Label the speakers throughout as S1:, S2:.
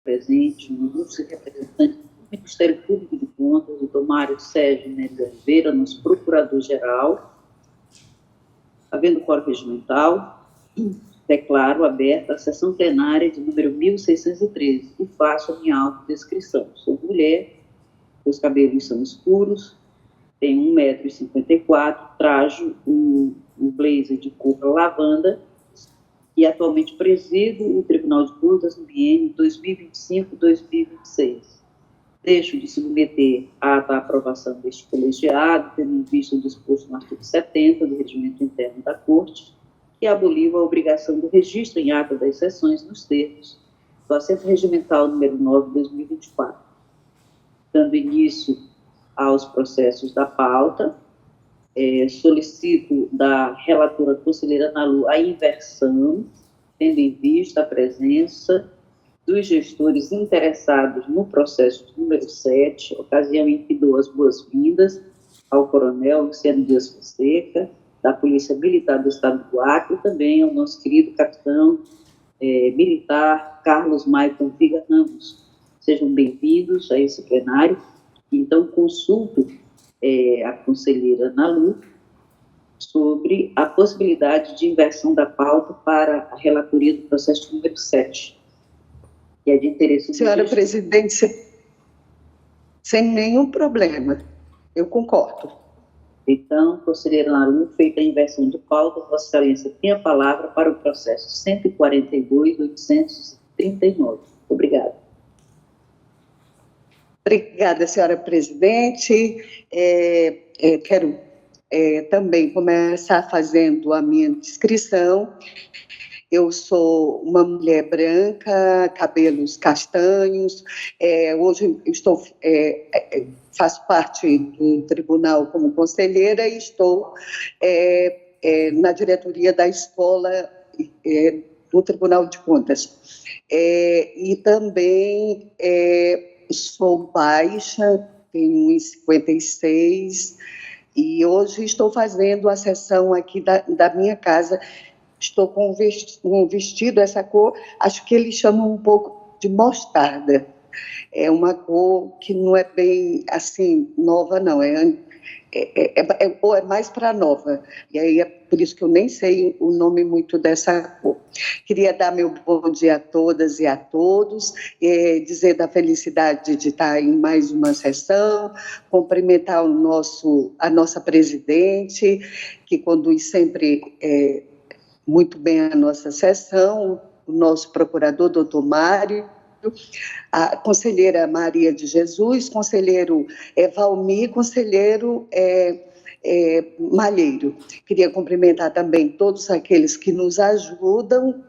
S1: presente, um ilustre representante do Ministério Público de Contas, o Dr. Mário Sérgio Neves Oliveira, nosso procurador-geral. Havendo quórum regimental, declaro aberta a sessão plenária de número 1613 e faço a minha autodescrição. Sou mulher, meus cabelos são escuros, tenho 1,54 m, trajo um blazer de cor lavanda e atualmente presido o Tribunal de Contas no biênio 2025-2026. Deixo de submeter à aprovação deste colegiado, tendo em vista o disposto no artigo 70 do Regimento Interno da Corte, que aboliu a obrigação do registro em ata das sessões nos termos do Assento Regimental número 9 de 2024. Dando início aos processos da pauta, solicito da relatora conselheira Ana Lu a inversão, tendo em vista a presença dos gestores interessados no processo número 7, ocasião em que dou as boas-vindas ao coronel Luciano Dias Fonseca, da Polícia Militar do Estado do Acre, e também ao nosso querido capitão militar Carlos Maicon Viga Ramos. Sejam bem-vindos a esse plenário. Então, consulto a conselheira Ana Lu sobre a possibilidade de inversão da pauta para a relatoria do processo número 7, que é de interesse do
S2: Senhora presidente, sem nenhum problema, eu concordo.
S1: Então, conselheira Ana Lu, feita a inversão de pauta, Vossa Excelência tem a palavra para o processo 142.839. Obrigada.
S2: Obrigada, senhora presidente. Quero também começar fazendo a minha descrição. Eu sou uma mulher branca, cabelos castanhos. Hoje faço parte do tribunal como conselheira e estou na diretoria da escola do Tribunal de Contas. E também sou baixa, tenho 1,56 e hoje estou fazendo a sessão aqui da minha casa. Estou com um vestido, essa cor, acho que eles chamam um pouco de mostarda. É uma cor que não é bem assim nova, não, ou é mais para nova, e aí é por isso que eu nem sei o nome muito dessa cor. Queria dar meu bom dia a todas e a todos, dizer da felicidade de estar em mais uma sessão, cumprimentar a nossa presidente, que conduz sempre muito bem a nossa sessão, o nosso procurador, doutor Mário, a conselheira Maria de Jesus, conselheiro Valmir, conselheiro Malheiro. Queria cumprimentar também todos aqueles que nos ajudam,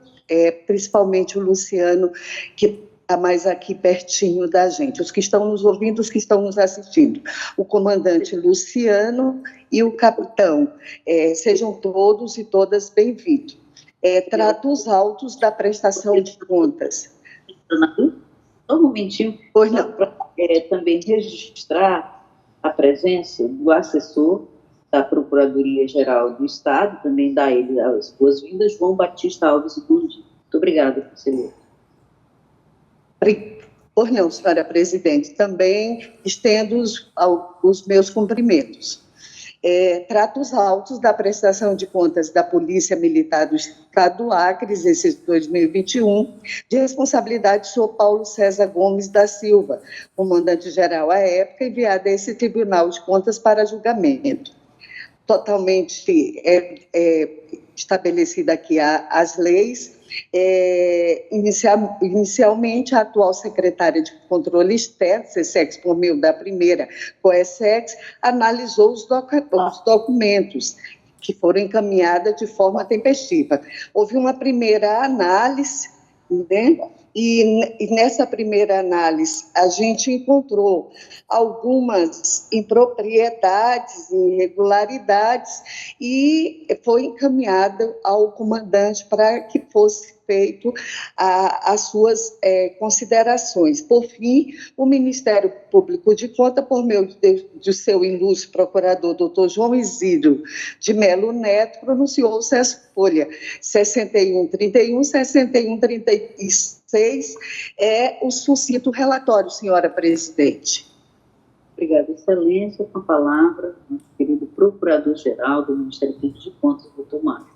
S2: principalmente o Luciano, que está mais aqui pertinho da gente, os que estão nos ouvindo, os que estão nos assistindo, o comandante Luciano e o capitão. Sejam todos e todas bem-vindos. Trato os autos da prestação de contas.
S1: Só um momentinho,
S2: pois não.
S1: Para também registrar a presença do assessor da Procuradoria-Geral do Estado, também dá ele as boas-vindas, João Batista Alves Gundi. Muito obrigada, conselheiro.
S2: Pois não, senhora presidente, também estendo os meus cumprimentos. Trato os autos da prestação de contas da Polícia Militar do Estado do Acre, exercício 2021, de responsabilidade do senhor Paulo César Gomes da Silva, comandante-geral à época, enviado a esse Tribunal de Contas para julgamento. Totalmente estabelecida aqui as leis. Inicialmente, a atual secretária de Controle Externo, SESEX, por meio da primeira COESEX, analisou os documentos que foram encaminhados de forma tempestiva. Houve uma primeira análise, né? E nessa primeira análise a gente encontrou algumas impropriedades, irregularidades, e foi encaminhado ao comandante para que fosse feito as suas considerações. Por fim, o Ministério Público de Contas, por meio de seu ilustre procurador, doutor João Isidro de Melo Neto, pronunciou-se as folhas 6131, 6136, o sucinto relatório, senhora presidente.
S1: Obrigada, Excelência. Com a palavra, nosso querido Procurador-Geral do Ministério Público de Contas, doutor Mário.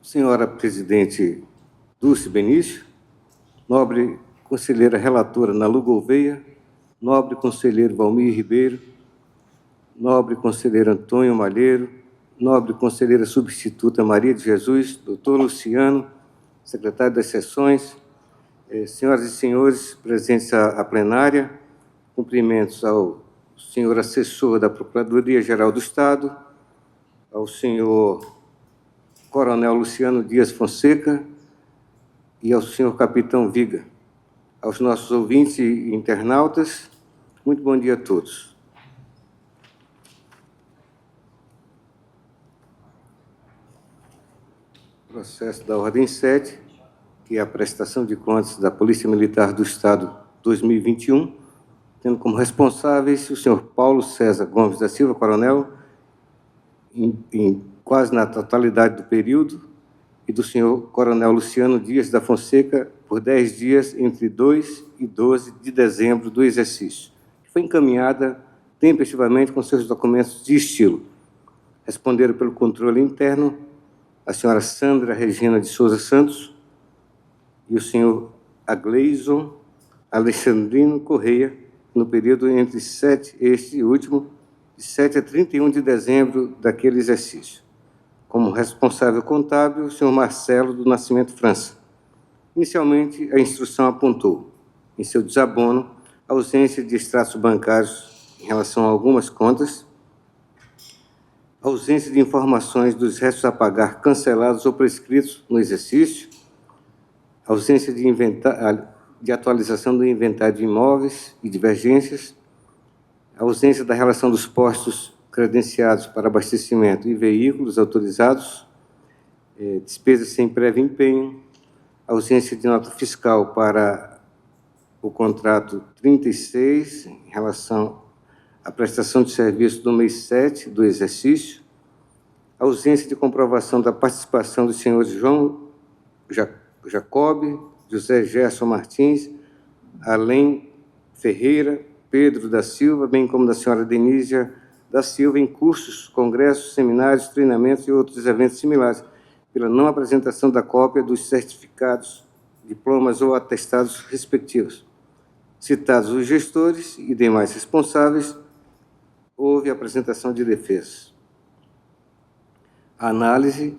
S3: Senhora Presidente Dulce Benício, nobre conselheira relatora Nalu Gouveia, nobre conselheiro Valmir Ribeiro, nobre conselheiro Antônio Malheiro, nobre conselheira substituta Maria de Jesus, doutor Luciano, secretário das sessões, senhoras e senhores presentes à plenária, cumprimentos ao senhor assessor da Procuradoria-Geral do Estado, ao senhor Coronel Luciano Dias Fonseca e ao senhor Capitão Viga, aos nossos ouvintes e internautas, muito bom dia a todos. Processo da ordem 7, que é a prestação de contas da Polícia Militar do Estado 2021, tendo como responsáveis o senhor Paulo César Gomes da Silva, coronel, em quase na totalidade do período, e do senhor coronel Luciano Dias da Fonseca, por 10 dias, entre 2 e 12 de dezembro do exercício, que foi encaminhada tempestivamente com seus documentos de estilo. Responderam pelo controle interno a senhora Sandra Regina de Souza Santos e o senhor Agleison Alexandrino Correia, no período entre este último, de 7 a 31 de dezembro daquele exercício. Como responsável contábil, o senhor Marcelo do Nascimento França. Inicialmente, a instrução apontou, em seu desabono, a ausência de extratos bancários em relação a algumas contas, ausência de informações dos restos a pagar cancelados ou prescritos no exercício, ausência de atualização do inventário de imóveis e divergências, ausência da relação dos postos credenciados para abastecimento e veículos autorizados, despesas sem prévio empenho, ausência de nota fiscal para o contrato 36, em relação à prestação de serviço do mês 7 do exercício, ausência de comprovação da participação dos senhores João Jacob, José Gerson Martins, Além Ferreira, Pedro da Silva, bem como da senhora Denísia da Silva, em cursos, congressos, seminários, treinamentos e outros eventos similares, pela não apresentação da cópia dos certificados, diplomas ou atestados respectivos. Citados os gestores e demais responsáveis, houve apresentação de defesa. A análise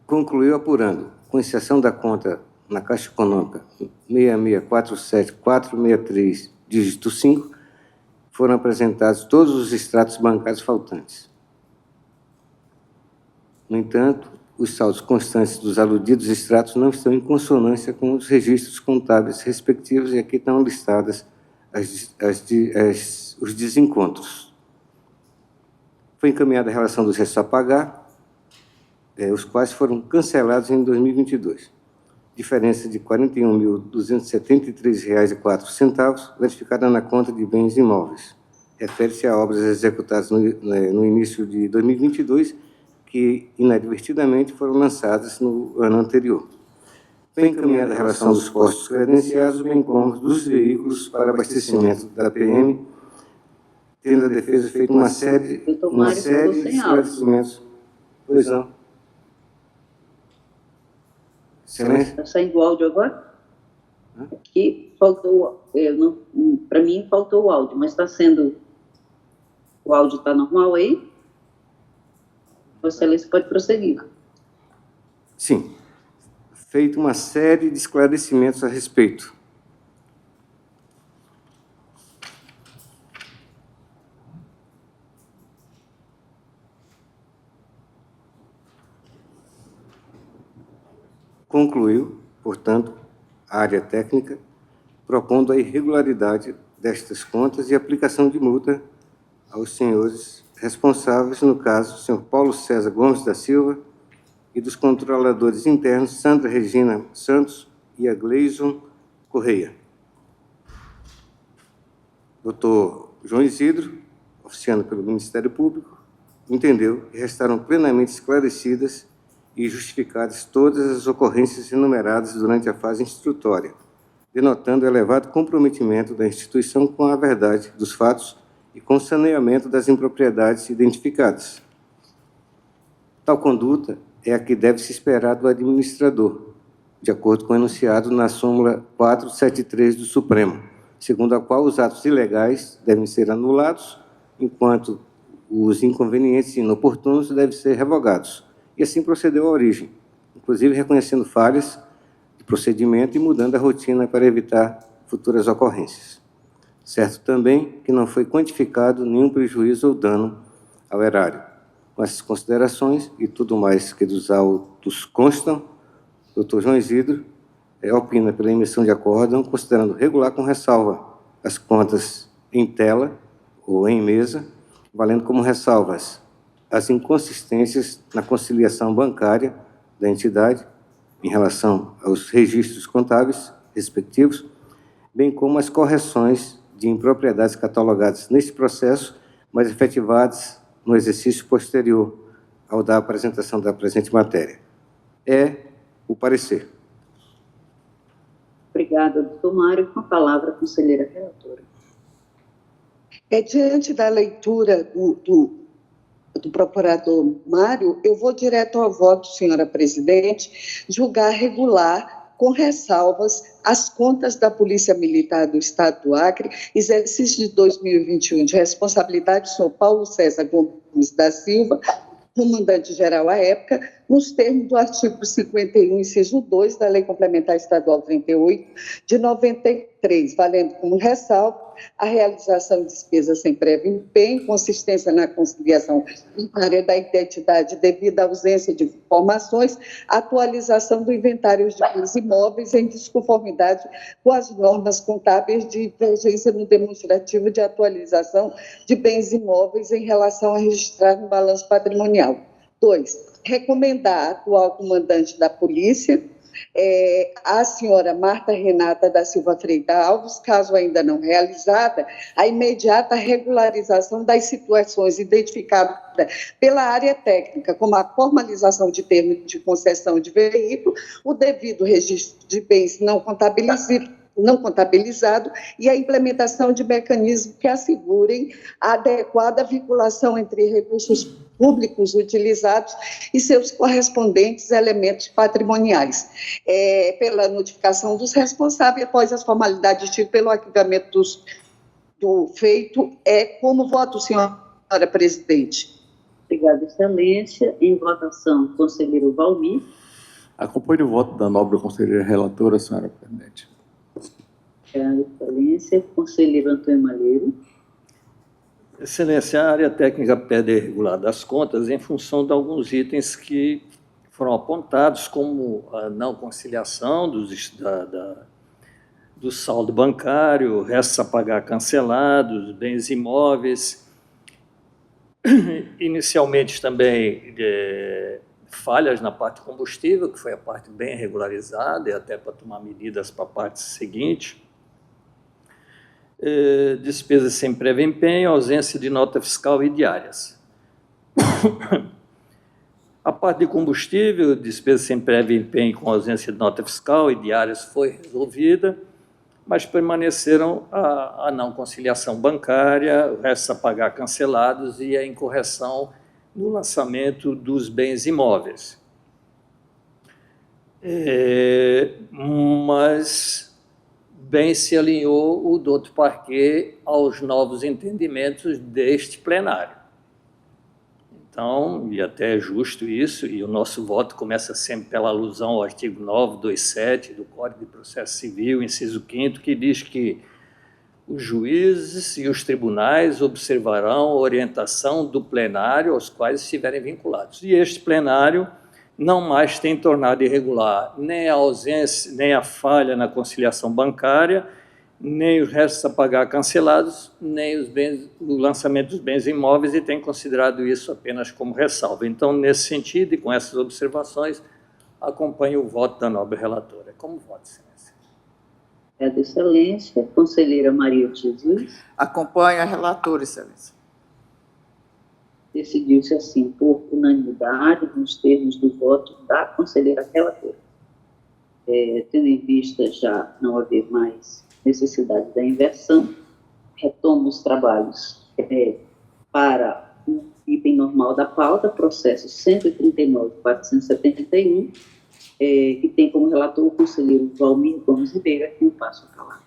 S3: concluiu apurando, com exceção da conta na Caixa Econômica 6647463, dígito 5, foram apresentados todos os extratos bancários faltantes. No entanto, os saldos constantes dos aludidos extratos não estão em consonância com os registros contábeis respectivos, e aqui estão listadas os desencontros. Foi encaminhada a relação dos restos a pagar, os quais foram cancelados em 2022. Diferença de R$ 41.273,04, verificada na conta de bens imóveis. Refere-se a obras executadas no início de 2022, que inadvertidamente foram lançadas no ano anterior. Foi encaminhada a relação dos postos credenciados, bem como dos veículos para abastecimento da PM, tendo a defesa feito uma série de esclarecimentos. Pois não. Excelência?
S1: Está saindo o áudio agora? Aqui faltou, para mim faltou o áudio, mas está sendo, o áudio está normal aí? Vossa Excelência pode prosseguir.
S3: Sim. Feito uma série de esclarecimentos a respeito. Concluiu, portanto, a área técnica, propondo a irregularidade destas contas e aplicação de multa aos senhores responsáveis, no caso, o senhor Paulo César Gomes da Silva, e dos controladores internos Sandra Regina Santos e Agleison Correia. Dr. João Isidro, oficiando pelo Ministério Público, entendeu que restaram plenamente esclarecidas e justificadas todas as ocorrências enumeradas durante a fase instrutória, denotando elevado comprometimento da instituição com a verdade dos fatos e com o saneamento das impropriedades identificadas. Tal conduta é a que deve se esperar do administrador, de acordo com o enunciado na súmula 473 do Supremo, segundo a qual os atos ilegais devem ser anulados, enquanto os inconvenientes e inoportunos devem ser revogados. E assim procedeu a origem, inclusive reconhecendo falhas de procedimento e mudando a rotina para evitar futuras ocorrências. Certo também que não foi quantificado nenhum prejuízo ou dano ao erário. Com essas considerações e tudo mais que dos autos constam, o Dr. João Isidro opina pela emissão de acórdão, considerando regular com ressalva as contas em tela ou em mesa, valendo como ressalvas as inconsistências na conciliação bancária da entidade em relação aos registros contábeis respectivos, bem como as correções de impropriedades catalogadas neste processo, mas efetivadas no exercício posterior ao da apresentação da presente matéria. É o parecer.
S1: Obrigada, doutor Mário. Com a palavra, a conselheira relatora.
S2: Diante da leitura do procurador Mário, eu vou direto ao voto, senhora presidente, julgar regular, com ressalvas, as contas da Polícia Militar do Estado do Acre, exercício de 2021, de responsabilidade do senhor Paulo César Gomes da Silva, comandante-geral à época, nos termos do artigo 51, inciso 2 da Lei Complementar Estadual 38, de 93, valendo como ressalva a realização de despesas sem prévio empenho, consistência na conciliação bancária da identidade devido à ausência de informações, atualização do inventário de bens imóveis em desconformidade com as normas contábeis de divergência no demonstrativo de atualização de bens imóveis em relação a registrar no balanço patrimonial. 2. Recomendar à atual comandante da Polícia, a senhora Marta Renata da Silva Freitas Alves, caso ainda não realizada, a imediata regularização das situações identificadas pela área técnica, como a formalização de termos de concessão de veículo, o devido registro de bens não contabilizado e a implementação de mecanismos que assegurem a adequada vinculação entre recursos públicos utilizados e seus correspondentes elementos patrimoniais. Pela notificação dos responsáveis, após as formalidades tidas pelo arquivamento do feito, como voto, senhora presidente.
S1: Obrigada, excelência. Em votação, conselheiro Valmir.
S4: Acompanho o voto da nobre conselheira relatora, senhora presidente.
S1: Obrigada, excelência. Conselheiro Antônio Malheiro.
S5: Excelência, a área técnica pede regular das contas em função de alguns itens que foram apontados, como a não conciliação do saldo bancário, restos a pagar cancelados, bens imóveis, inicialmente também falhas na parte combustível, que foi a parte bem regularizada, e até para tomar medidas para a parte seguinte, despesas sem prévio empenho, ausência de nota fiscal e diárias. A parte de combustível, despesas sem prévio empenho com ausência de nota fiscal e diárias foi resolvida, mas permaneceram a não conciliação bancária, o resto a pagar cancelados e a incorreção no lançamento dos bens imóveis. Mas bem se alinhou o doutor Parquet aos novos entendimentos deste plenário. Então, e até é justo isso, e o nosso voto começa sempre pela alusão ao artigo 927 do Código de Processo Civil, inciso 5º, que diz que os juízes e os tribunais observarão a orientação do plenário aos quais estiverem vinculados. E este plenário não mais tem tornado irregular nem a ausência, nem a falha na conciliação bancária, nem os restos a pagar cancelados, nem o lançamento dos bens imóveis, e tem considerado isso apenas como ressalva. Então, nesse sentido, e com essas observações, acompanho o voto da nobre relatora. Como voto, Excelência?
S1: Obrigada, Excelência. Conselheira Maria de Jesus.
S6: Acompanho a relatora, Excelência.
S1: Decidiu-se assim, por unanimidade, nos termos do voto da conselheira relatora. Tendo em vista já não haver mais necessidade da inversão, retomo os trabalhos para o item normal da pauta, processo 139.471, que tem como relator o conselheiro Valmir Gomes Ribeiro, a quem eu passo a palavra.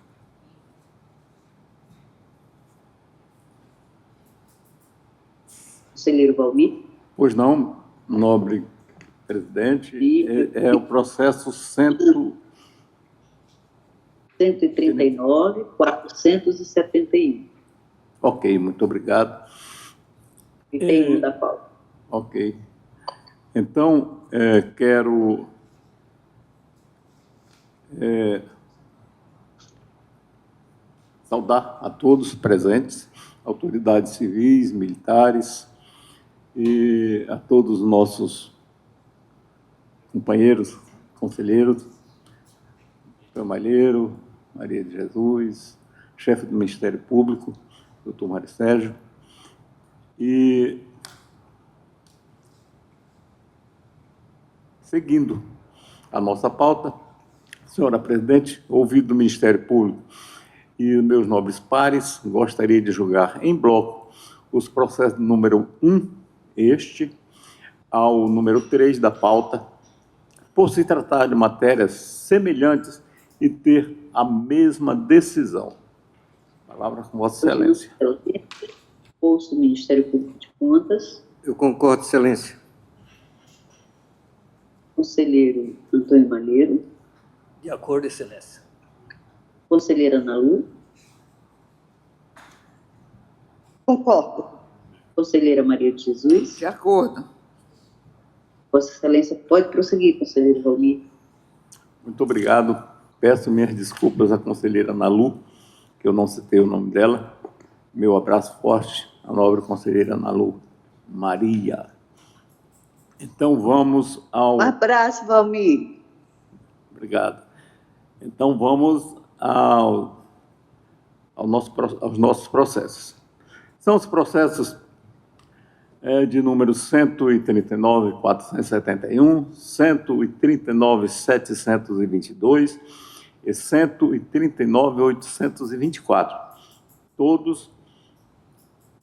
S1: Conselheiro Valmir.
S4: Pois não, nobre presidente, é o processo
S1: 139.471.
S4: Ok, muito obrigado.
S1: E tem um da pauta.
S4: Ok. Então, quero saudar a todos os presentes, autoridades civis, militares, e a todos os nossos companheiros, conselheiros, Malheiro, Maria de Jesus, chefe do Ministério Público, doutor Mário Sérgio, e seguindo a nossa pauta, senhora presidente, ouvido do Ministério Público e meus nobres pares, gostaria de julgar em bloco os processos número 1, ao número 3 da pauta, por se tratar de matérias semelhantes e ter a mesma decisão. Palavra com Vossa Excelência.
S1: Posto do Ministério Público de Contas.
S3: Eu concordo, Excelência.
S1: Conselheiro Antônio Malheiro.
S5: De acordo, Excelência.
S1: Conselheira Ana Lu.
S2: Concordo.
S1: Conselheira Maria de Jesus.
S6: De acordo.
S1: Vossa Excelência pode prosseguir, conselheiro Valmir.
S4: Muito obrigado. Peço minhas desculpas à conselheira Ana Lu, que eu não citei o nome dela. Meu abraço forte à nobre conselheira Ana Lu Maria. Então, vamos ao...
S2: Um abraço, Valmir.
S4: Obrigado. Então, vamos aos nossos processos. São os processos de número 139.471, 139.722 e 139.824, todos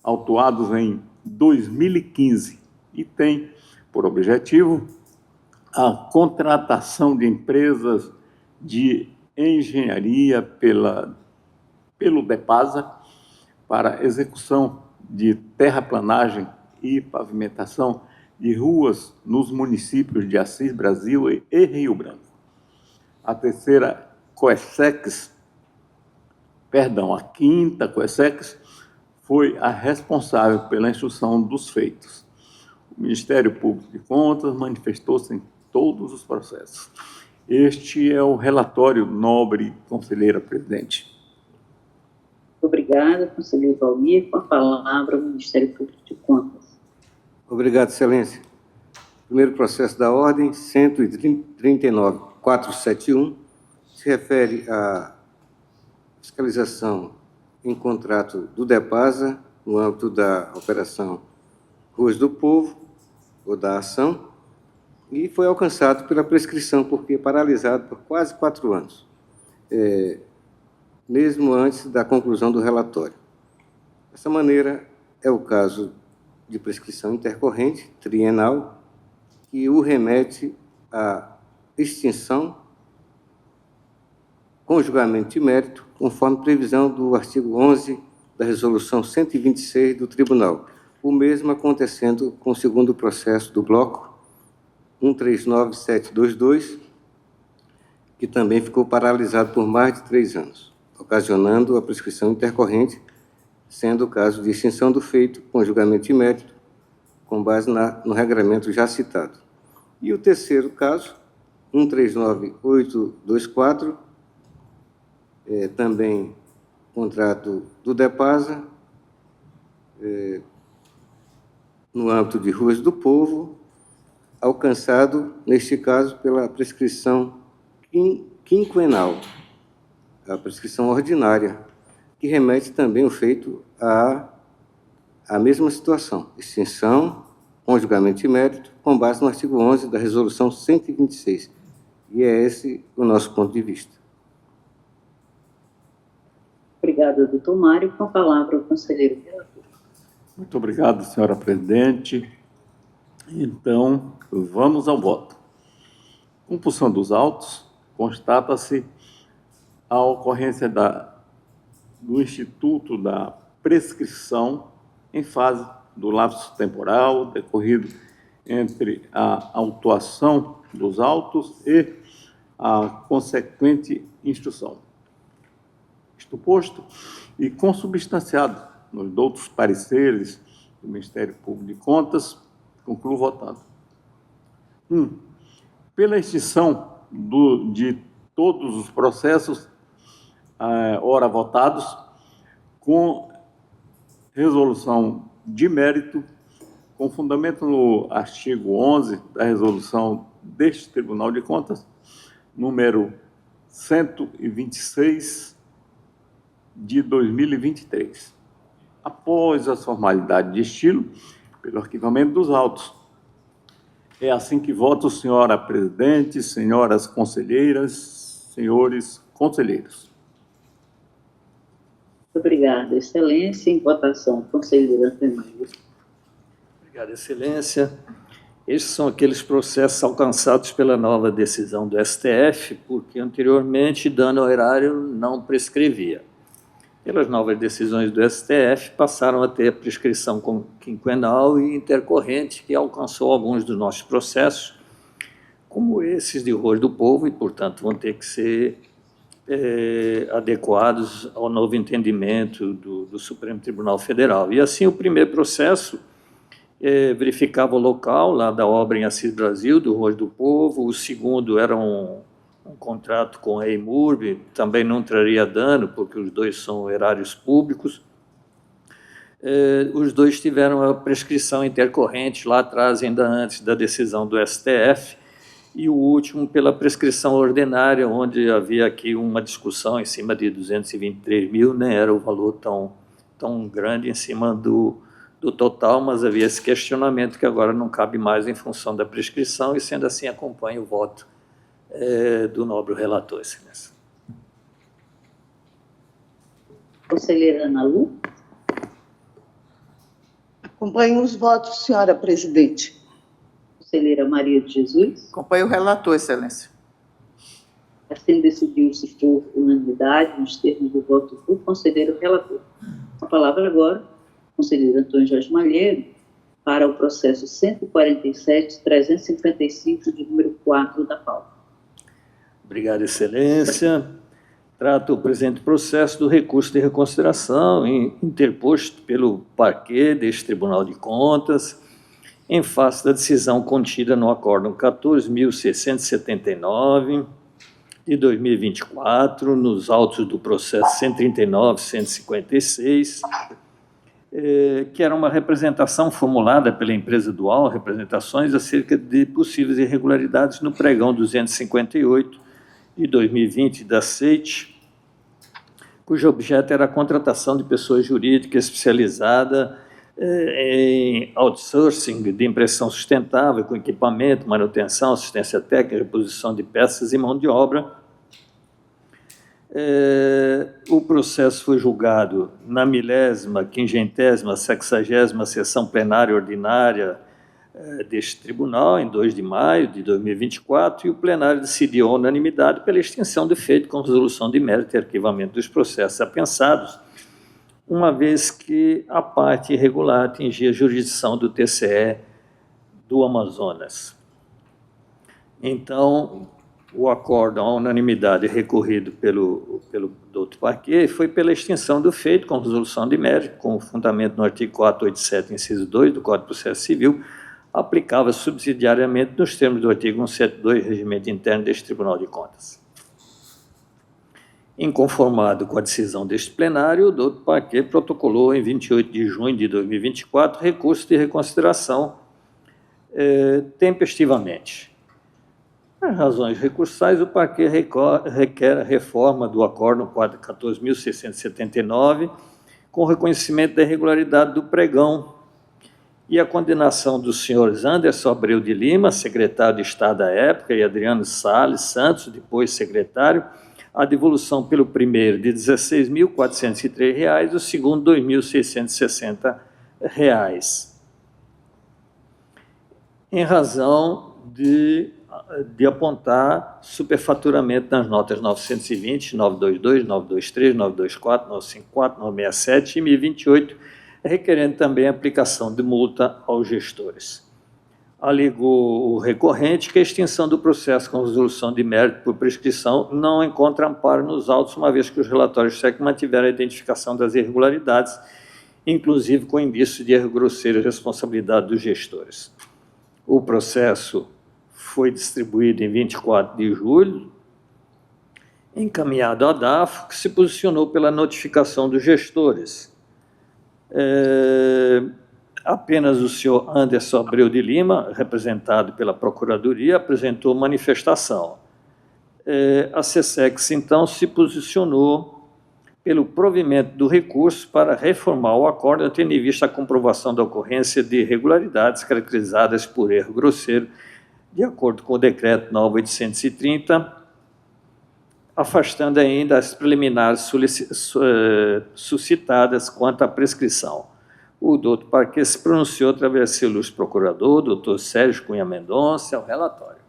S4: autuados em 2015, e tem por objetivo a contratação de empresas de engenharia pelo DEPASA para execução de terraplanagem e pavimentação de ruas nos municípios de Assis Brasil e Rio Branco. A quinta COESEX foi a responsável pela instrução dos feitos. O Ministério Público de Contas manifestou-se em todos os processos. Este é o relatório, nobre conselheira presidente.
S1: Obrigada, conselheiro Valmir. Com a palavra, o Ministério Público de Contas.
S3: Obrigado, Excelência. Primeiro processo da ordem, 139.471, se refere à fiscalização em contrato do DEPASA, no âmbito da Operação Ruas do Povo, ou da ação, e foi alcançado pela prescrição, porque paralisado por quase 4 anos, mesmo antes da conclusão do relatório. Dessa maneira, é o caso de prescrição intercorrente, trienal, que o remete à extinção com julgamento de mérito, conforme previsão do artigo 11 da Resolução 126 do Tribunal, o mesmo acontecendo com o segundo processo do bloco 139722, que também ficou paralisado por mais de 3 anos, ocasionando a prescrição intercorrente, sendo o caso de extinção do feito com julgamento de mérito, com base no regramento já citado. E o terceiro caso, 139824, também contrato do DEPASA, no âmbito de Ruas do Povo, alcançado, neste caso, pela prescrição quinquenal, a prescrição ordinária, que remete também o feito à mesma situação, extinção, conjugamento de mérito, com base no artigo 11 da Resolução 126. E é esse o nosso ponto de vista.
S1: Obrigada, doutor Mário. Com a palavra, o conselheiro relator.
S4: Muito obrigado, senhora presidente. Então, vamos ao voto. Compulsão dos autos, constata-se a ocorrência do Instituto da Prescrição em fase do lapso temporal decorrido entre a autuação dos autos e a consequente instrução. Isto posto e consubstanciado nos outros pareceres do Ministério Público de Contas, concluo votando. 1. Pela extinção de todos os processos ora votados, com resolução de mérito, com fundamento no artigo 11 da resolução deste Tribunal de Contas, número 126 de 2023. Após as formalidades de estilo, pelo arquivamento dos autos. É assim que voto, senhora presidente, senhoras conselheiras, senhores conselheiros.
S1: Obrigada, excelência. Em votação, conselheiro Antônio Mário.
S5: Obrigado, excelência. Estes são aqueles processos alcançados pela nova decisão do STF, porque anteriormente dano ao erário não prescrevia. Pelas novas decisões do STF, passaram a ter a prescrição quinquenal e intercorrente, que alcançou alguns dos nossos processos, como esses de Ruas do Povo, e, portanto, vão ter que ser adequados ao novo entendimento do Supremo Tribunal Federal. E, assim, o primeiro processo verificava o local lá da obra em Assis Brasil, do Ruas do Povo. O segundo era um contrato com a EIMURB, também não traria dano, porque os dois são erários públicos. Os dois tiveram a prescrição intercorrente lá atrás, ainda antes da decisão do STF, e o último pela prescrição ordinária, onde havia aqui uma discussão em cima de 223 mil, nem era o valor tão grande em cima do total, mas havia esse questionamento que agora não cabe mais em função da prescrição, e sendo assim acompanho o voto do nobre relator, excelência.
S1: Conselheira Ana Lu.
S2: Acompanho os votos, senhora presidente.
S1: Conselheira Maria de Jesus.
S6: Acompanho o relator, excelência.
S1: Assim decidiu-se por unanimidade, nos termos do voto do conselheiro relator. A palavra agora, conselheiro Antônio Jorge Malheiro, para o processo 147.355, de número 4 da pauta.
S5: Obrigado, excelência. Trata o presente processo do recurso de reconsideração interposto pelo parquê deste Tribunal de Contas, em face da decisão contida no Acórdão 14.679, de 2024, nos autos do processo 139.156, que era uma representação formulada pela empresa Dual, representações acerca de possíveis irregularidades no pregão 258 de 2020 da SEIT, cujo objeto era a contratação de pessoa jurídica especializada em outsourcing de impressão sustentável, com equipamento, manutenção, assistência técnica, reposição de peças e mão de obra. O processo foi julgado na 1000ª, 500ª, 60ª sessão plenária ordinária deste tribunal, em 2 de maio de 2024, e o plenário decidiu à unanimidade pela extinção do feito com resolução de mérito e arquivamento dos processos apensados, uma vez que a parte irregular atingia a jurisdição do TCE do Amazonas. Então, o acórdão à unanimidade recorrido pelo doutor Parquet foi pela extinção do feito com resolução de mérito, com fundamento no artigo 487, inciso 2 do Código de Processo Civil, aplicava subsidiariamente nos termos do artigo 172, regimento interno deste Tribunal de Contas. Inconformado com a decisão deste plenário, o doutor Paquet protocolou em 28 de junho de 2024 recurso de reconsideração tempestivamente. Por razões recursais, o Paquet requer a reforma do Acórdão 14.679, com reconhecimento da irregularidade do pregão e a condenação dos senhores Anderson Abreu de Lima, secretário de Estado à época, e Adriano Salles Santos, depois secretário, a devolução pelo primeiro de R$ 16.403 e o segundo R$ 2.660, em razão de apontar superfaturamento nas notas 920, 922, 923, 924, 954, 967 e 1028, requerendo também a aplicação de multa aos gestores. Alegou o recorrente que a extinção do processo com resolução de mérito por prescrição não encontra amparo nos autos, uma vez que os relatórios técnicos mantiveram a identificação das irregularidades, inclusive com indício de erro grosseiro e responsabilidade dos gestores. O processo foi distribuído em 24 de julho, encaminhado à DAFO, que se posicionou pela notificação dos gestores. Apenas o senhor Anderson Abreu de Lima, representado pela Procuradoria, apresentou manifestação. A SESEX, então, se posicionou pelo provimento do recurso para reformar o acórdão, tendo em vista a comprovação da ocorrência de irregularidades caracterizadas por erro grosseiro, de acordo com o decreto 9.830, afastando ainda as preliminares suscitadas quanto à prescrição. O doutor Paquet se pronunciou através do seu ilustre procurador, doutor Sérgio Cunha Mendonça, ao relatório.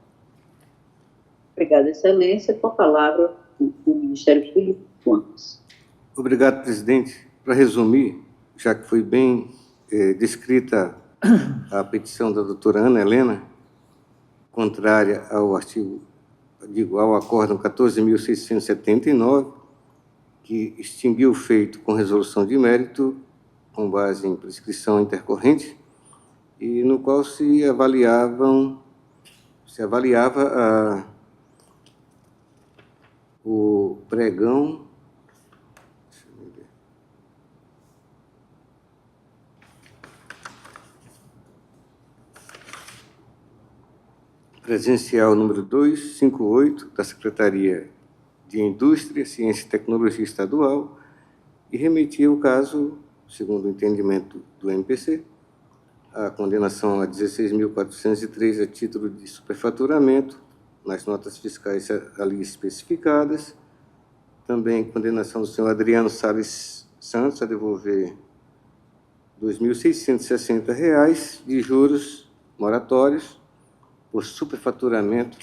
S1: Obrigada, Excelência. Com a palavra, o Ministério Público Contas.
S3: Obrigado, presidente. Para resumir, já que foi bem descrita a petição da doutora Ana Helena, contrária ao ao acórdão 14.679, que extinguiu o feito com resolução de mérito, com base em prescrição intercorrente, e no qual se avaliava o pregão presencial número 258 da Secretaria de Indústria, Ciência e Tecnologia Estadual e remetia o caso, segundo o entendimento do MPC, a condenação a 16.403 a título de superfaturamento nas notas fiscais ali especificadas, também condenação do senhor Adriano Salles Santos a devolver R$ 2.660 de juros moratórios por superfaturamento,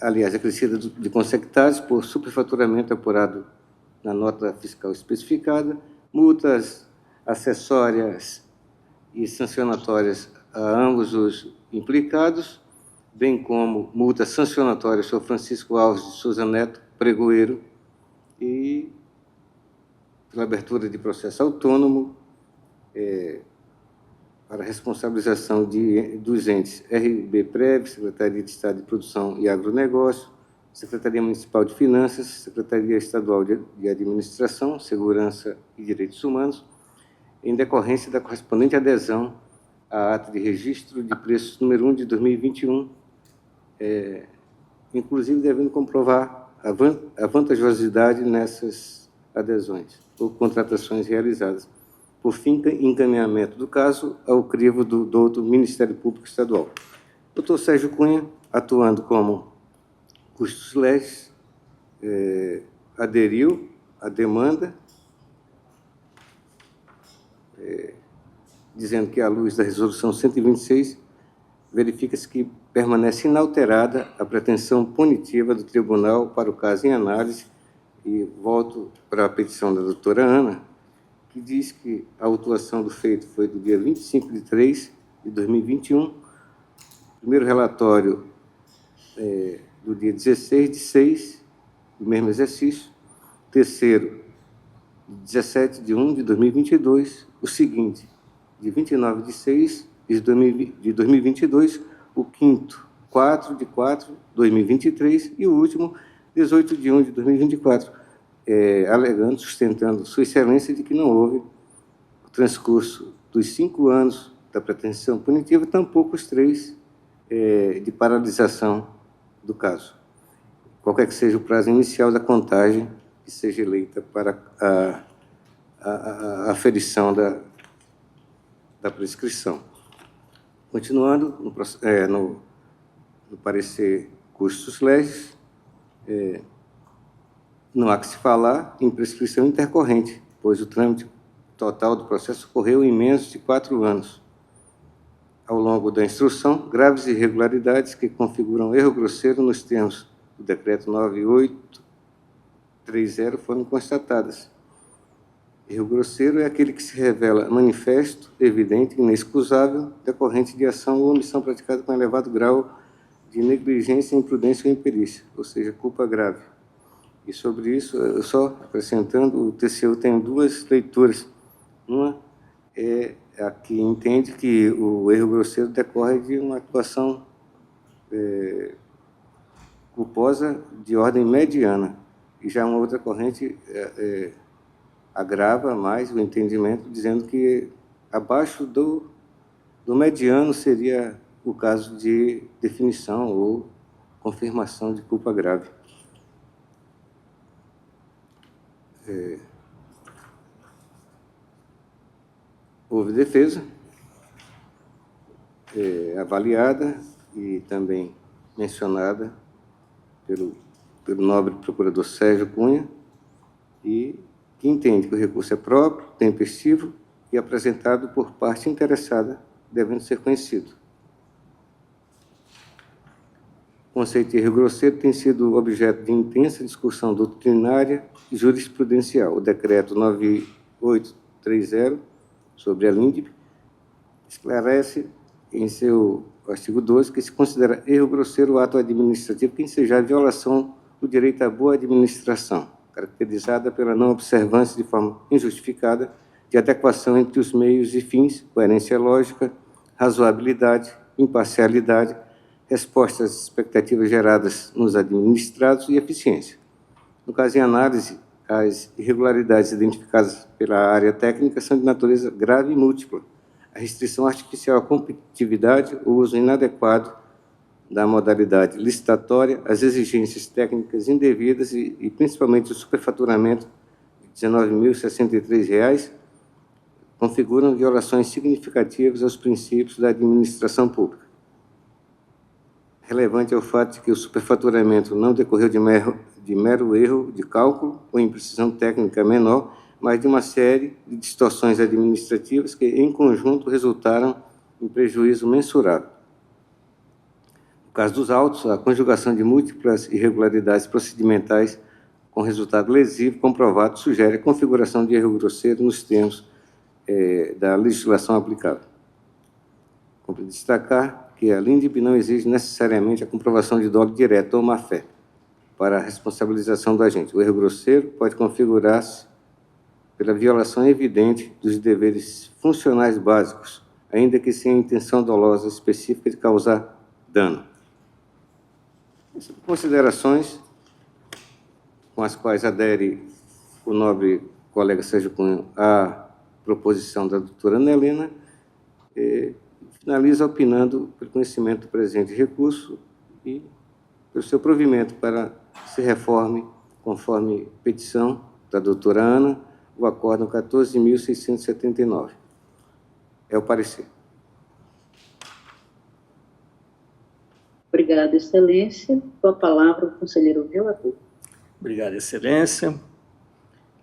S3: aliás, acrescida de consectários por superfaturamento apurado na nota fiscal especificada, multas acessórias e sancionatórias a ambos os implicados, bem como multa sancionatória ao Francisco Alves de Souza Neto, pregoeiro, e pela abertura de processo autônomo para responsabilização dos entes RBPrev, Secretaria de Estado de Produção e Agronegócio, Secretaria Municipal de Finanças, Secretaria Estadual de Administração, Segurança e Direitos Humanos, em decorrência da correspondente adesão à ata de registro de preços número 1 de 2021, inclusive devendo comprovar a vantajosidade nessas adesões ou contratações realizadas. Por fim, encaminhamento do caso ao crivo do outro Ministério Público Estadual. O doutor Sérgio Cunha, atuando como custos legis, aderiu à demanda, dizendo que, à luz da resolução 126, verifica-se que permanece inalterada a pretensão punitiva do tribunal para o caso em análise, e volto para a petição da doutora Ana, que diz que a autuação do feito foi do dia 25 de 3 de 2021, o primeiro relatório do dia 16 de 6 do mesmo exercício, o terceiro, 17 de 1 de 2022, o seguinte, de 29 de 6 de 2022, o quinto, 4 de 4 de 2023, e o último, 18 de 1 de 2024. alegando, sustentando sua excelência de que não houve o transcurso dos 5 anos da pretensão punitiva, tampouco os 3 de paralisação do caso. Qualquer que seja o prazo inicial da contagem que seja eleita para a aferição da prescrição. Continuando, no parecer custos legis, não há que se falar em prescrição intercorrente, pois o trâmite total do processo ocorreu em menos de 4 anos. Ao longo da instrução, graves irregularidades que configuram erro grosseiro nos termos do Decreto 9830 foram constatadas. Erro grosseiro é aquele que se revela manifesto, evidente e inexcusável, decorrente de ação ou omissão praticada com elevado grau de negligência, imprudência ou imperícia, ou seja, culpa grave. E sobre isso, eu só acrescentando, o TCU tem 2 leituras. Uma é a que entende que o erro grosseiro decorre de uma atuação culposa de ordem mediana, e já uma outra corrente agrava mais o entendimento, dizendo que abaixo do mediano seria o caso de definição ou confirmação de culpa grave. Houve defesa avaliada e também mencionada pelo nobre procurador Sérgio Cunha, e que entende que o recurso é próprio, tempestivo e apresentado por parte interessada, devendo ser conhecido. O conceito de erro grosseiro tem sido objeto de intensa discussão doutrinária e jurisprudencial. O Decreto 9830, sobre a LINDB, esclarece em seu artigo 12 que se considera erro grosseiro o ato administrativo que ensejar violação do direito à boa administração, caracterizada pela não observância de forma injustificada de adequação entre os meios e fins, coerência lógica, razoabilidade, imparcialidade, resposta às expectativas geradas nos administrados e eficiência. No caso em análise, as irregularidades identificadas pela área técnica são de natureza grave e múltipla. A restrição artificial à competitividade, o uso inadequado da modalidade licitatória, as exigências técnicas indevidas e principalmente o superfaturamento de R$ 19.063 configuram violações significativas aos princípios da administração pública. Relevante é o fato de que o superfaturamento não decorreu de mero erro de cálculo ou imprecisão técnica menor, mas de uma série de distorções administrativas que, em conjunto, resultaram em prejuízo mensurável. No caso dos autos, a conjugação de múltiplas irregularidades procedimentais com resultado lesivo comprovado sugere a configuração de erro grosseiro nos termos da legislação aplicável. Compre destacar que a LINDB não exige necessariamente a comprovação de dolo direto ou má-fé para a responsabilização do agente. O erro grosseiro pode configurar-se pela violação evidente dos deveres funcionais básicos, ainda que sem intenção dolosa específica de causar dano. Essas considerações, com as quais adere o nobre colega Sérgio Cunha à proposição da doutora Ana Helena, finaliza opinando pelo conhecimento do presente recurso e pelo seu provimento para se reforme, conforme petição da doutora Ana, o acórdão 14.679. É o parecer.
S1: Obrigada, Excelência. Com a palavra, o conselheiro relator.
S5: Obrigado, Excelência.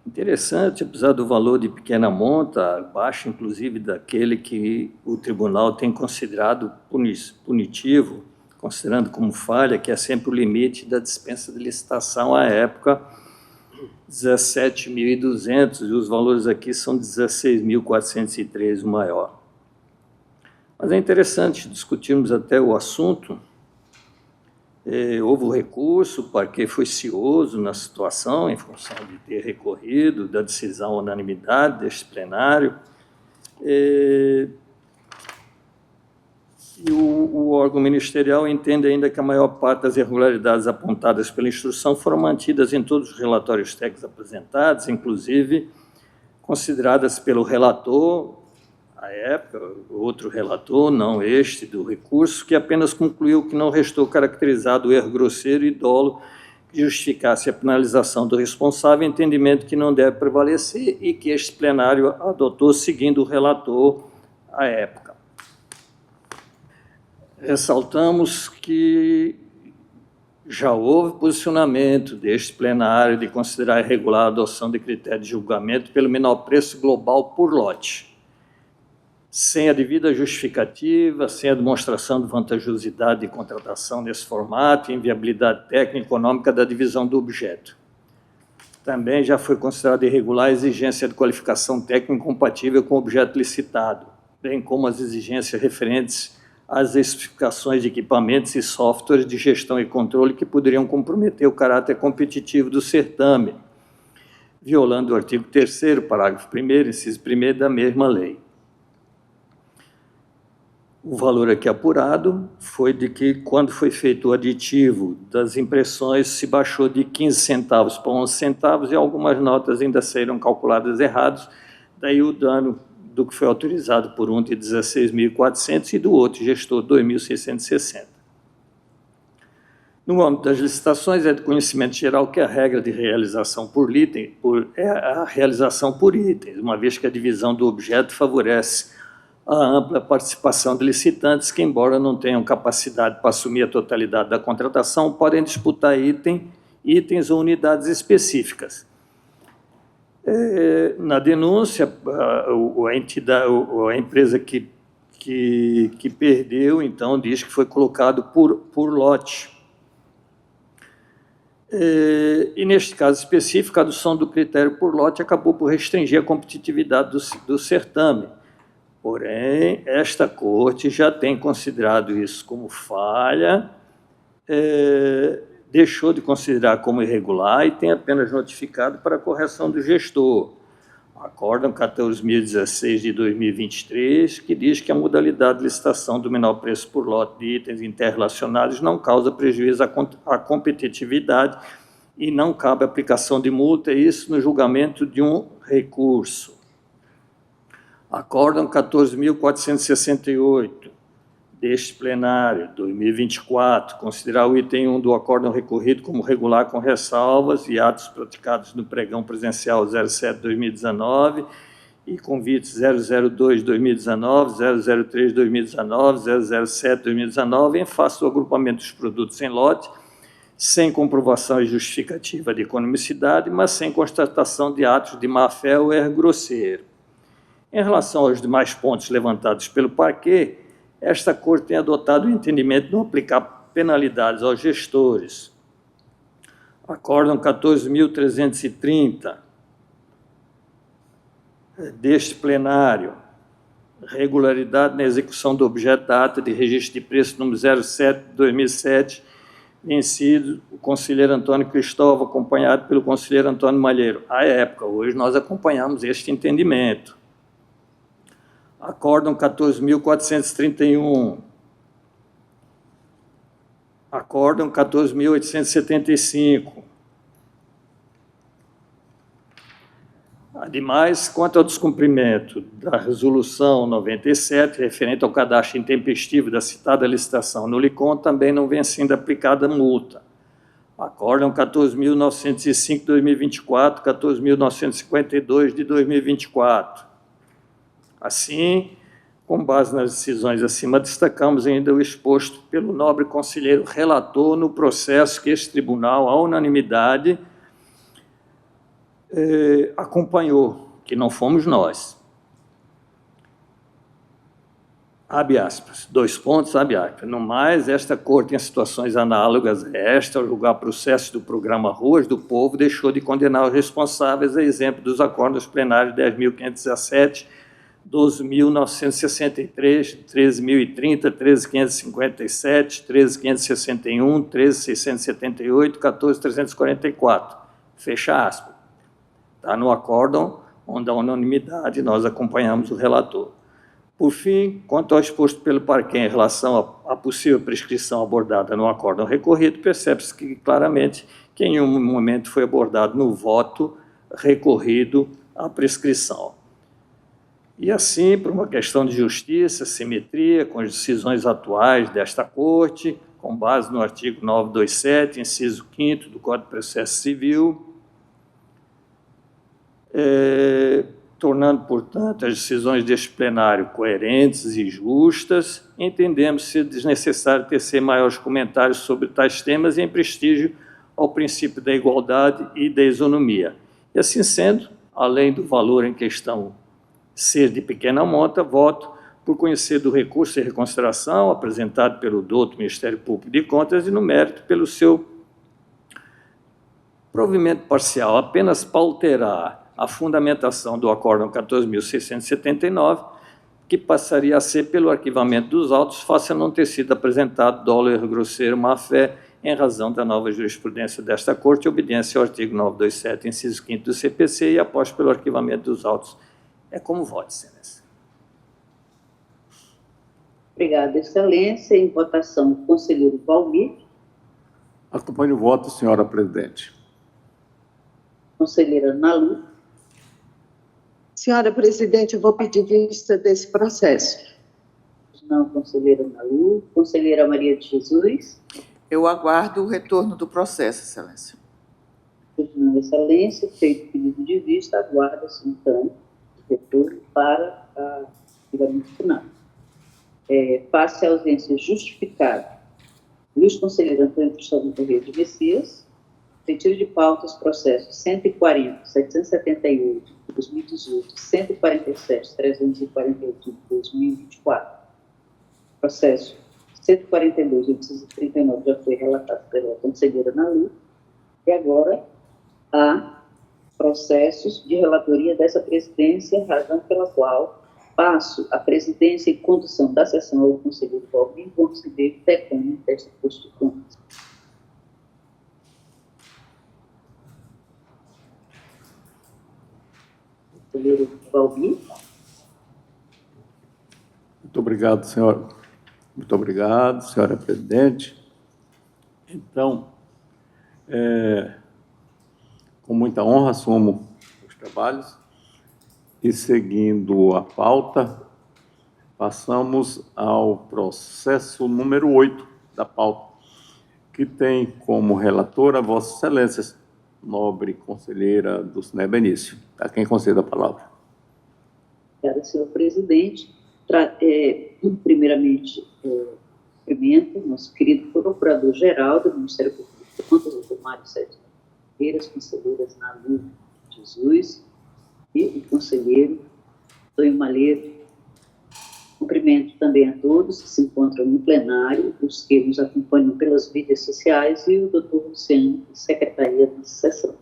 S5: Interessante, apesar do valor de pequena monta, abaixo, inclusive, daquele que o tribunal tem considerado punitivo, considerando como falha, que é sempre o limite da dispensa de licitação à época, 17.200, e os valores aqui são 16.403, o maior. Mas é interessante discutirmos até o assunto. Houve o recurso, o parquê foi cioso na situação, em função de ter recorrido da decisão unanimidade deste plenário. E o órgão ministerial entende ainda que a maior parte das irregularidades apontadas pela instrução foram mantidas em todos os relatórios técnicos apresentados, inclusive consideradas pelo relator, à época, outro relator, não este do recurso, que apenas concluiu que não restou caracterizado o erro grosseiro e dolo que justificasse a penalização do responsável, entendimento que não deve prevalecer e que este plenário adotou seguindo o relator à época. Ressaltamos que já houve posicionamento deste plenário de considerar irregular a adoção de critério de julgamento pelo menor preço global por lote, sem a devida justificativa, sem a demonstração de vantajosidade de contratação nesse formato e inviabilidade técnica e econômica da divisão do objeto. Também já foi considerada irregular a exigência de qualificação técnica incompatível com o objeto licitado, bem como as exigências referentes às especificações de equipamentos e softwares de gestão e controle que poderiam comprometer o caráter competitivo do certame, violando o artigo 3º, parágrafo 1º, inciso 1º da mesma lei. O valor aqui apurado foi de que, quando foi feito o aditivo das impressões, se baixou de 15 centavos para 11 centavos e algumas notas ainda saíram calculadas erradas, daí o dano do que foi autorizado por um de 16.400 e do outro gestor 2.660. No âmbito das licitações, é de conhecimento geral que a regra de realização por item é a realização por itens, uma vez que a divisão do objeto favorece a ampla participação de licitantes que, embora não tenham capacidade para assumir a totalidade da contratação, podem disputar itens ou unidades específicas. Na denúncia, a empresa que perdeu, então, diz que foi colocado por lote. E, neste caso específico, a adoção do critério por lote acabou por restringir a competitividade do certame. Porém, esta Corte já tem considerado isso como falha, deixou de considerar como irregular e tem apenas notificado para a correção do gestor. Acórdão 14.016 de 2023, que diz que a modalidade de licitação do menor preço por lote de itens interrelacionados não causa prejuízo à competitividade e não cabe aplicação de multa, isso no julgamento de um recurso. Acórdão 14.468, deste plenário, 2024, considerar o item 1 do acórdão recorrido como regular com ressalvas e atos praticados no pregão presencial 07-2019 e convites 002-2019, 003-2019, 007-2019, em face do agrupamento dos produtos em lote, sem comprovação e justificativa de economicidade, mas sem constatação de atos de má-fé ou erro grosseiro. Em relação aos demais pontos levantados pelo parquet, esta Corte tem adotado o entendimento de não aplicar penalidades aos gestores. Acórdão 14.330, deste plenário, regularidade na execução do objeto da ata de registro de preço número 07/2007, vencido o conselheiro Antônio Cristóvão, acompanhado pelo conselheiro Antônio Malheiro. À época, hoje nós acompanhamos este entendimento. Acórdão 14.431, Acórdão 14.875. Ademais, quanto ao descumprimento da Resolução 97, referente ao cadastro intempestivo da citada licitação no LICOM, também não vem sendo aplicada multa. Acórdão 14.905 de 2024, 14.952 de 2024. Assim, com base nas decisões acima, destacamos ainda o exposto pelo nobre conselheiro relator no processo que este tribunal, à unanimidade, acompanhou, que não fomos nós. Abre aspas, 2 pontos, abre aspas. No mais, esta Corte, em situações análogas a esta, ao julgar processo do programa Ruas do Povo, deixou de condenar os responsáveis, a exemplo dos acórdãos plenários 10.517, 12.963, 13.030, 13.557, 13.561, 13.678, 14.344. Fecha aspas. Está no acórdão, onde a unanimidade nós acompanhamos o relator. Por fim, quanto ao exposto pelo parquet em relação à possível prescrição abordada no acórdão recorrido, percebe-se que claramente que em um momento foi abordado no voto recorrido a prescrição. E assim, por uma questão de justiça, simetria com as decisões atuais desta Corte, com base no artigo 927, inciso 5º do Código de Processo Civil, tornando, portanto, as decisões deste plenário coerentes e justas, entendemos ser desnecessário tecer maiores comentários sobre tais temas em prestígio ao princípio da igualdade e da isonomia. E assim sendo, além do valor em questão ser de pequena monta, voto por conhecer do recurso de reconsideração apresentado pelo douto Ministério Público de Contas e, no mérito, pelo seu provimento parcial, apenas para alterar a fundamentação do acórdão 14.679, que passaria a ser pelo arquivamento dos autos, face a não ter sido apresentado dolo, erro grosseiro, má-fé, em razão da nova jurisprudência desta Corte, em obediência ao artigo 927, inciso 5º do CPC, e após pelo arquivamento dos autos. É como voto, Excelência.
S1: Obrigada, Excelência. Em votação, o conselheiro Valmir.
S4: Acompanho o voto, senhora presidente.
S1: Conselheira Nalu.
S2: Senhora presidente, eu vou pedir vista desse processo.
S1: Não, conselheira Nalu. Conselheira Maria de Jesus.
S6: Eu aguardo o retorno do processo, Excelência.
S1: Não, Excelência, feito pedido de vista, aguarda-se, então, o retorno para a julgamento final. Face à ausência justificada, Luiz Conselheiro Antônio Cristóvão Correia de Messias, retiro de pautas, processos 140, 778, 2018, 147, 348, 2024, processo 142, 839 já foi relatado pela conselheira Nalu, e agora há processos de relatoria dessa presidência, razão pela qual passo a presidência e condução da sessão ao conselheiro Valmir, conselheiro decano desta Corte de Contas. Conselheiro Valmir.
S4: Muito obrigado, senhora. Muito obrigado, senhora presidente. Então, com muita honra, assumo os trabalhos e, seguindo a pauta, passamos ao processo número 8 da pauta, que tem como relatora Vossa Excelência, nobre conselheira Dulcinea Benício. A quem conceda a palavra.
S1: Obrigada, senhor presidente. Primeiramente, cumprimento nosso querido procurador-geral do Ministério Público de Contas, doutor Mário Sérgio Ferreira, as conselheiras Nalu Jesus e o conselheiro Tonho Malheiro. Cumprimento também a todos que se encontram no plenário, os que nos acompanham pelas mídias sociais e o doutor Luciano, secretaria da sessão.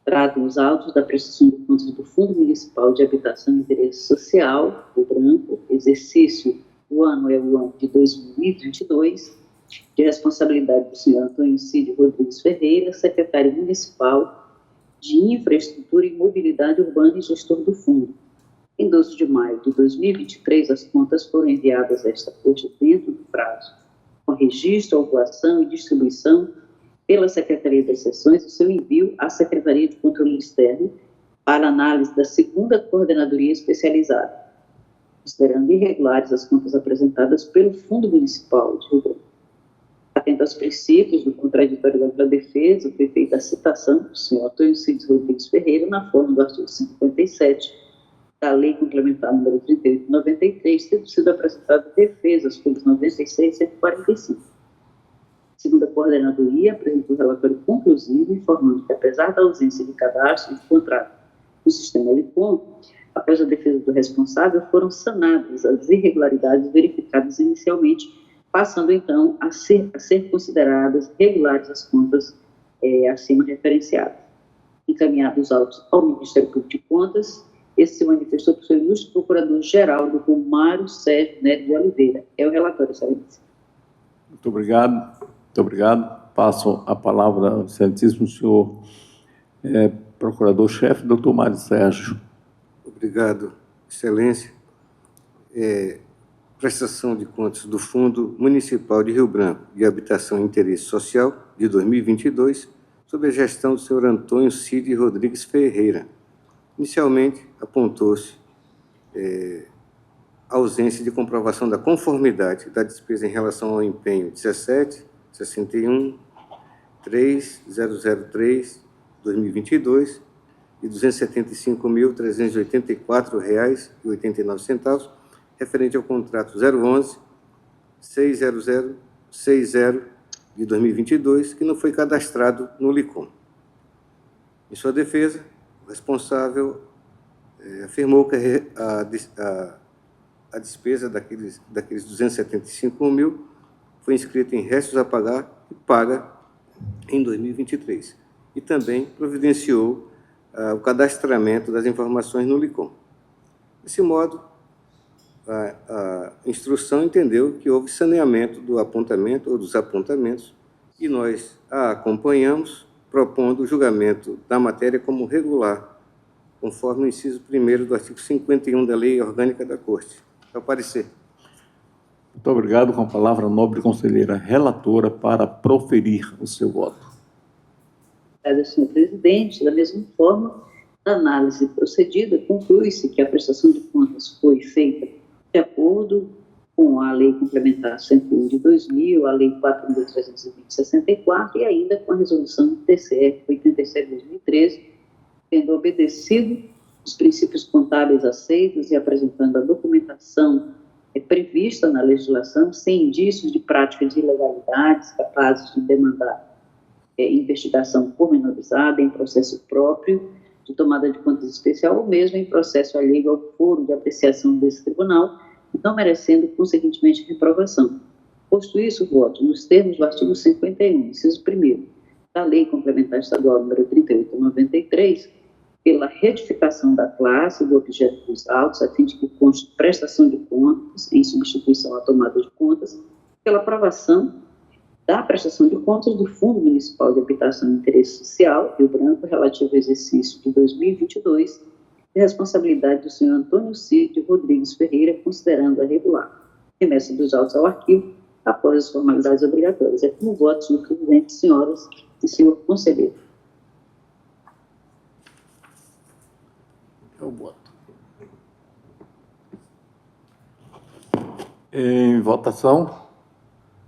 S1: Trato os autos da prestação de contas do Fundo Municipal de Habitação e Interesse Social, o branco, exercício, o ano é o ano de 2022, de responsabilidade do senhor Antônio Cid Rodrigues Ferreira, secretário municipal de Infraestrutura e Mobilidade Urbana e gestor do fundo. Em 12 de maio de 2023, as contas foram enviadas a esta Corte dentro do prazo, com registro, autuação e distribuição pela Secretaria das Seções e seu envio à Secretaria de Controle Externo para análise da segunda Coordenadoria Especializada, considerando irregulares as contas apresentadas pelo Fundo Municipal de Rio Branco. Atento aos princípios do contraditório da ampla defesa, foi feita a citação do senhor Antônio Cid Rodrigues Ferreira na forma do artigo 57 da Lei Complementar número 38/93, tendo sido apresentada defesa aos pontos 96 e 145. Segundo a coordenadoria, apresentou relatório conclusivo informando que, apesar da ausência de cadastro de contrato no sistema Elecom, após a defesa do responsável, foram sanadas as irregularidades verificadas inicialmente, passando então a ser consideradas regulares as contas acima referenciadas. Encaminhados os autos ao Ministério Público de Contas, esse se manifestou por seu ilustre procurador-geral, doutor Mário Sérgio Neto de Oliveira. É o relatório, excelência.
S4: Muito obrigado. Muito obrigado. Passo a palavra ao excelentíssimo senhor procurador-chefe, doutor Mário Sérgio.
S3: Obrigado, excelência. prestação de contas do Fundo Municipal de Rio Branco de Habitação e Interesse Social de 2022, sob a gestão do senhor Antônio Cid Rodrigues Ferreira. Inicialmente, apontou-se a ausência de comprovação da conformidade da despesa em relação ao empenho 17.61.3003/2022 de R$ 275.384,89, referente ao contrato 011-60060 de 2022, que não foi cadastrado no LICOM. Em sua defesa, o responsável afirmou que a despesa daqueles 275 mil foi inscrita em restos a pagar e paga em 2023. E também providenciou o cadastramento das informações no LICOM. Desse modo, a instrução entendeu que houve saneamento do apontamento ou dos apontamentos e nós a acompanhamos, propondo o julgamento da matéria como regular, conforme o inciso 1º do artigo 51 da Lei Orgânica da Corte. Ao parecer.
S4: Muito obrigado. Com a palavra, a nobre conselheira relatora, para proferir o seu voto.
S1: Obrigada, senhor presidente. Da mesma forma, na análise procedida, conclui-se que a prestação de contas foi feita de acordo com a Lei Complementar 101 de 2000, a Lei 4.320/64 e ainda com a resolução do TCE 87 de 2013, tendo obedecido os princípios contábeis aceitos e apresentando a documentação prevista na legislação, sem indícios de prática de ilegalidades capazes de demandar investigação pormenorizada em processo próprio de tomada de contas especial ou mesmo em processo alheio ao foro de apreciação desse tribunal, não merecendo, consequentemente, reprovação. Posto isso, voto nos termos do artigo 51, inciso 1º, da Lei Complementar Estadual número 3893, pela retificação da classe do objeto dos autos, a fim de que conste prestação de contas, em substituição à tomada de contas, pela aprovação da prestação de contas do Fundo Municipal de Habitação e Interesse Social, Rio Branco, relativo ao exercício de 2022, de responsabilidade do senhor Antônio Cid Rodrigues Ferreira, considerando-a regular. Remessa dos autos ao arquivo, após as formalidades obrigatórias. É como voto, senhor presidente, senhoras e senhor conselheiro.
S4: Eu voto. Em votação,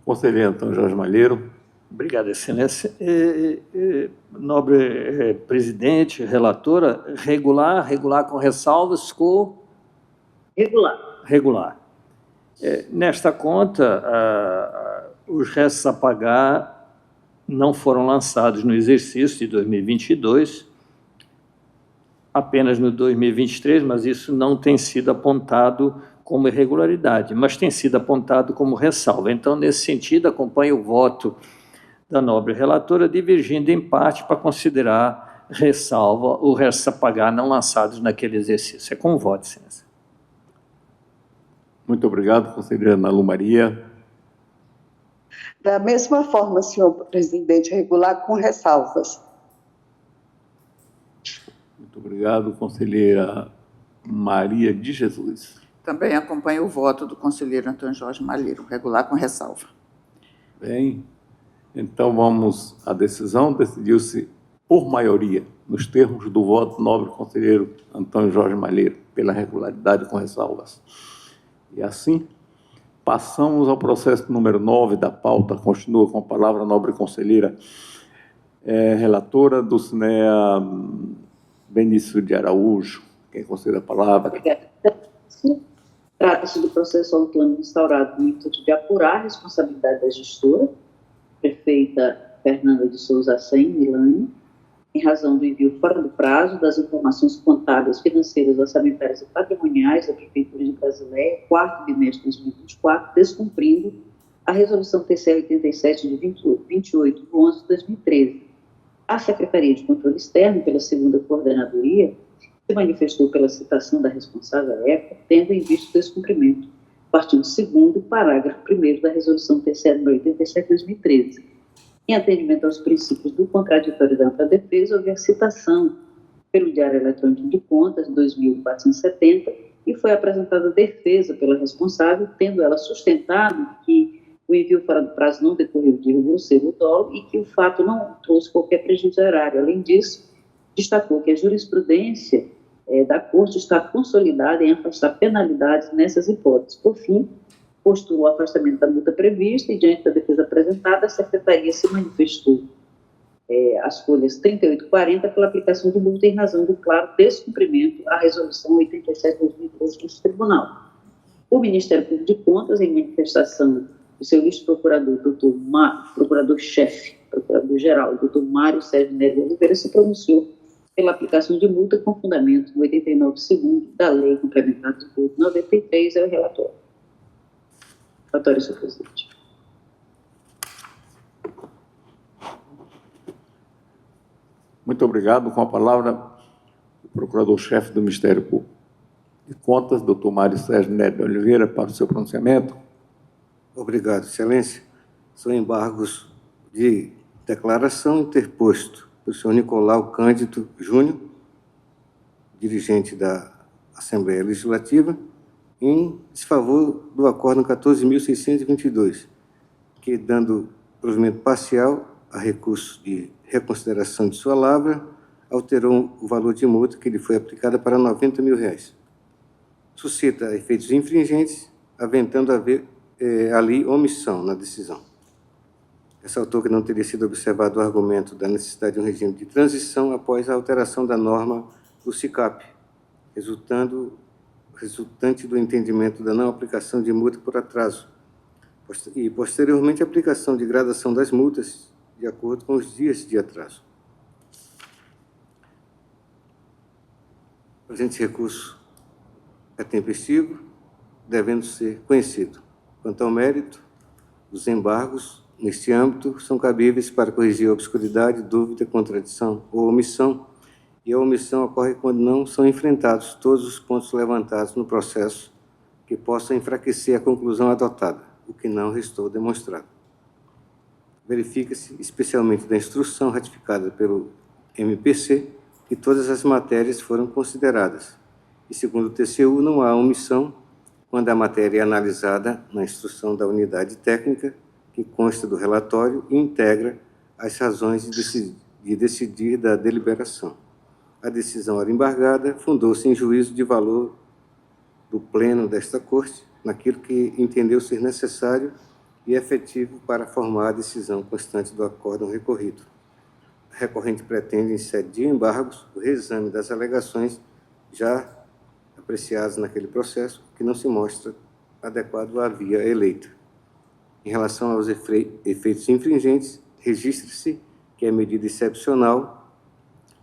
S4: conselheiro Antônio Jorge Malheiro.
S5: Obrigado, excelência. Nobre presidente, relatora, regular com ressalvas, ficou? Regular. Nesta conta, os restos a pagar não foram lançados no exercício de 2022, apenas no 2023, mas isso não tem sido apontado como irregularidade, mas tem sido apontado como ressalva. Então, nesse sentido, acompanho o voto da nobre relatora, divergindo em parte para considerar ressalva o resto a pagar não lançados naquele exercício. É com o voto, excelência.
S4: Muito obrigado, conselheira Ana Lu Maria.
S2: Da mesma forma, senhor presidente, regular com ressalvas.
S4: Muito obrigado, conselheira Maria de Jesus.
S6: Também acompanho o voto do conselheiro Antônio Jorge Malheiro, regular com ressalva.
S4: Bem, então vamos à decisão. Decidiu-se por maioria, nos termos do voto do nobre conselheiro Antônio Jorge Malheiro, pela regularidade com ressalvas. E assim, passamos ao processo número 9 da pauta. Continua com a palavra a nobre conselheira relatora do CNEA Benício de Araújo. Quem concede a palavra?
S1: Obrigada. Trata-se do processo autônomo instaurado no intuito de apurar a responsabilidade da gestora, prefeita Fernanda de Souza Sem, Milani, em razão do envio fora do prazo das informações contábeis, financeiras, orçamentárias e patrimoniais da Prefeitura de Brasileia, quarto bimestre de 2024, descumprindo a resolução TCE 87 de 28 de 11 de 2013. A Secretaria de Controle Externo, pela segunda coordenadoria, se manifestou pela citação da responsável à época, tendo em vista o descumprimento do artigo 2º, parágrafo 1º da resolução TCE número 87 de 2013. Em atendimento aos princípios do contraditório da ampla defesa, houve a citação pelo Diário Eletrônico de Contas 2470 e foi apresentada defesa pela responsável, tendo ela sustentado que o envio fora do prazo não decorreu de grosseiro dolo e que o fato não trouxe qualquer prejuízo erário. Além disso, destacou que a jurisprudência da Corte está consolidada em afastar penalidades nessas hipóteses. Por fim, postulou o afastamento da multa prevista e, diante da defesa apresentada, a Secretaria se manifestou as folhas 38 e 40 pela aplicação de multa em razão do claro descumprimento à Resolução 87/2013 do Tribunal. O Ministério Público de Contas, em manifestação do seu vice-procurador, procurador-chefe, procurador-geral, doutor Mário Sérgio Nery Oliveira, se pronunciou pela aplicação de multa com fundamento no 89º da Lei Complementar do Código 93, é o relatório. Relatório, senhor presidente.
S4: Muito obrigado. Com a palavra, o procurador-chefe do Ministério Público de Contas, doutor Mário Sérgio Nery Oliveira, para o seu pronunciamento.
S3: Obrigado, Excelência. São embargos de declaração interposto pelo senhor Nicolau Cândido Júnior, dirigente da Assembleia Legislativa, em desfavor do Acórdão 14.622, que, dando provimento parcial a recurso de reconsideração de sua lavra, alterou o valor de multa que lhe foi aplicada para R$ 90 mil. Suscita efeitos infringentes, aventando haver ali omissão na decisão. Ressaltou que não teria sido observado o argumento da necessidade de um regime de transição após a alteração da norma do SICAP, resultante do entendimento da não aplicação de multa por atraso, e, posteriormente, a aplicação de gradação das multas de acordo com os dias de atraso. O presente recurso é tempestivo, devendo ser conhecido. Quanto ao mérito, os embargos, neste âmbito, são cabíveis para corrigir a obscuridade, dúvida, contradição ou omissão, e a omissão ocorre quando não são enfrentados todos os pontos levantados no processo que possam enfraquecer a conclusão adotada, o que não restou demonstrado. Verifica-se, especialmente da instrução ratificada pelo MPC, que todas as matérias foram consideradas, e, segundo o TCU, não há omissão quando a matéria é analisada na instrução da unidade técnica, que consta do relatório e integra as razões de decidir da deliberação. A decisão ora embargada fundou-se em juízo de valor do Pleno desta Corte, naquilo que entendeu ser necessário e efetivo para formar a decisão constante do acórdão recorrido. A recorrente pretende, em sede de embargos, o reexame das alegações já apreciadas naquele processo, que não se mostra adequado à via eleita. Em relação aos efeitos infringentes, registre-se que é medida excepcional,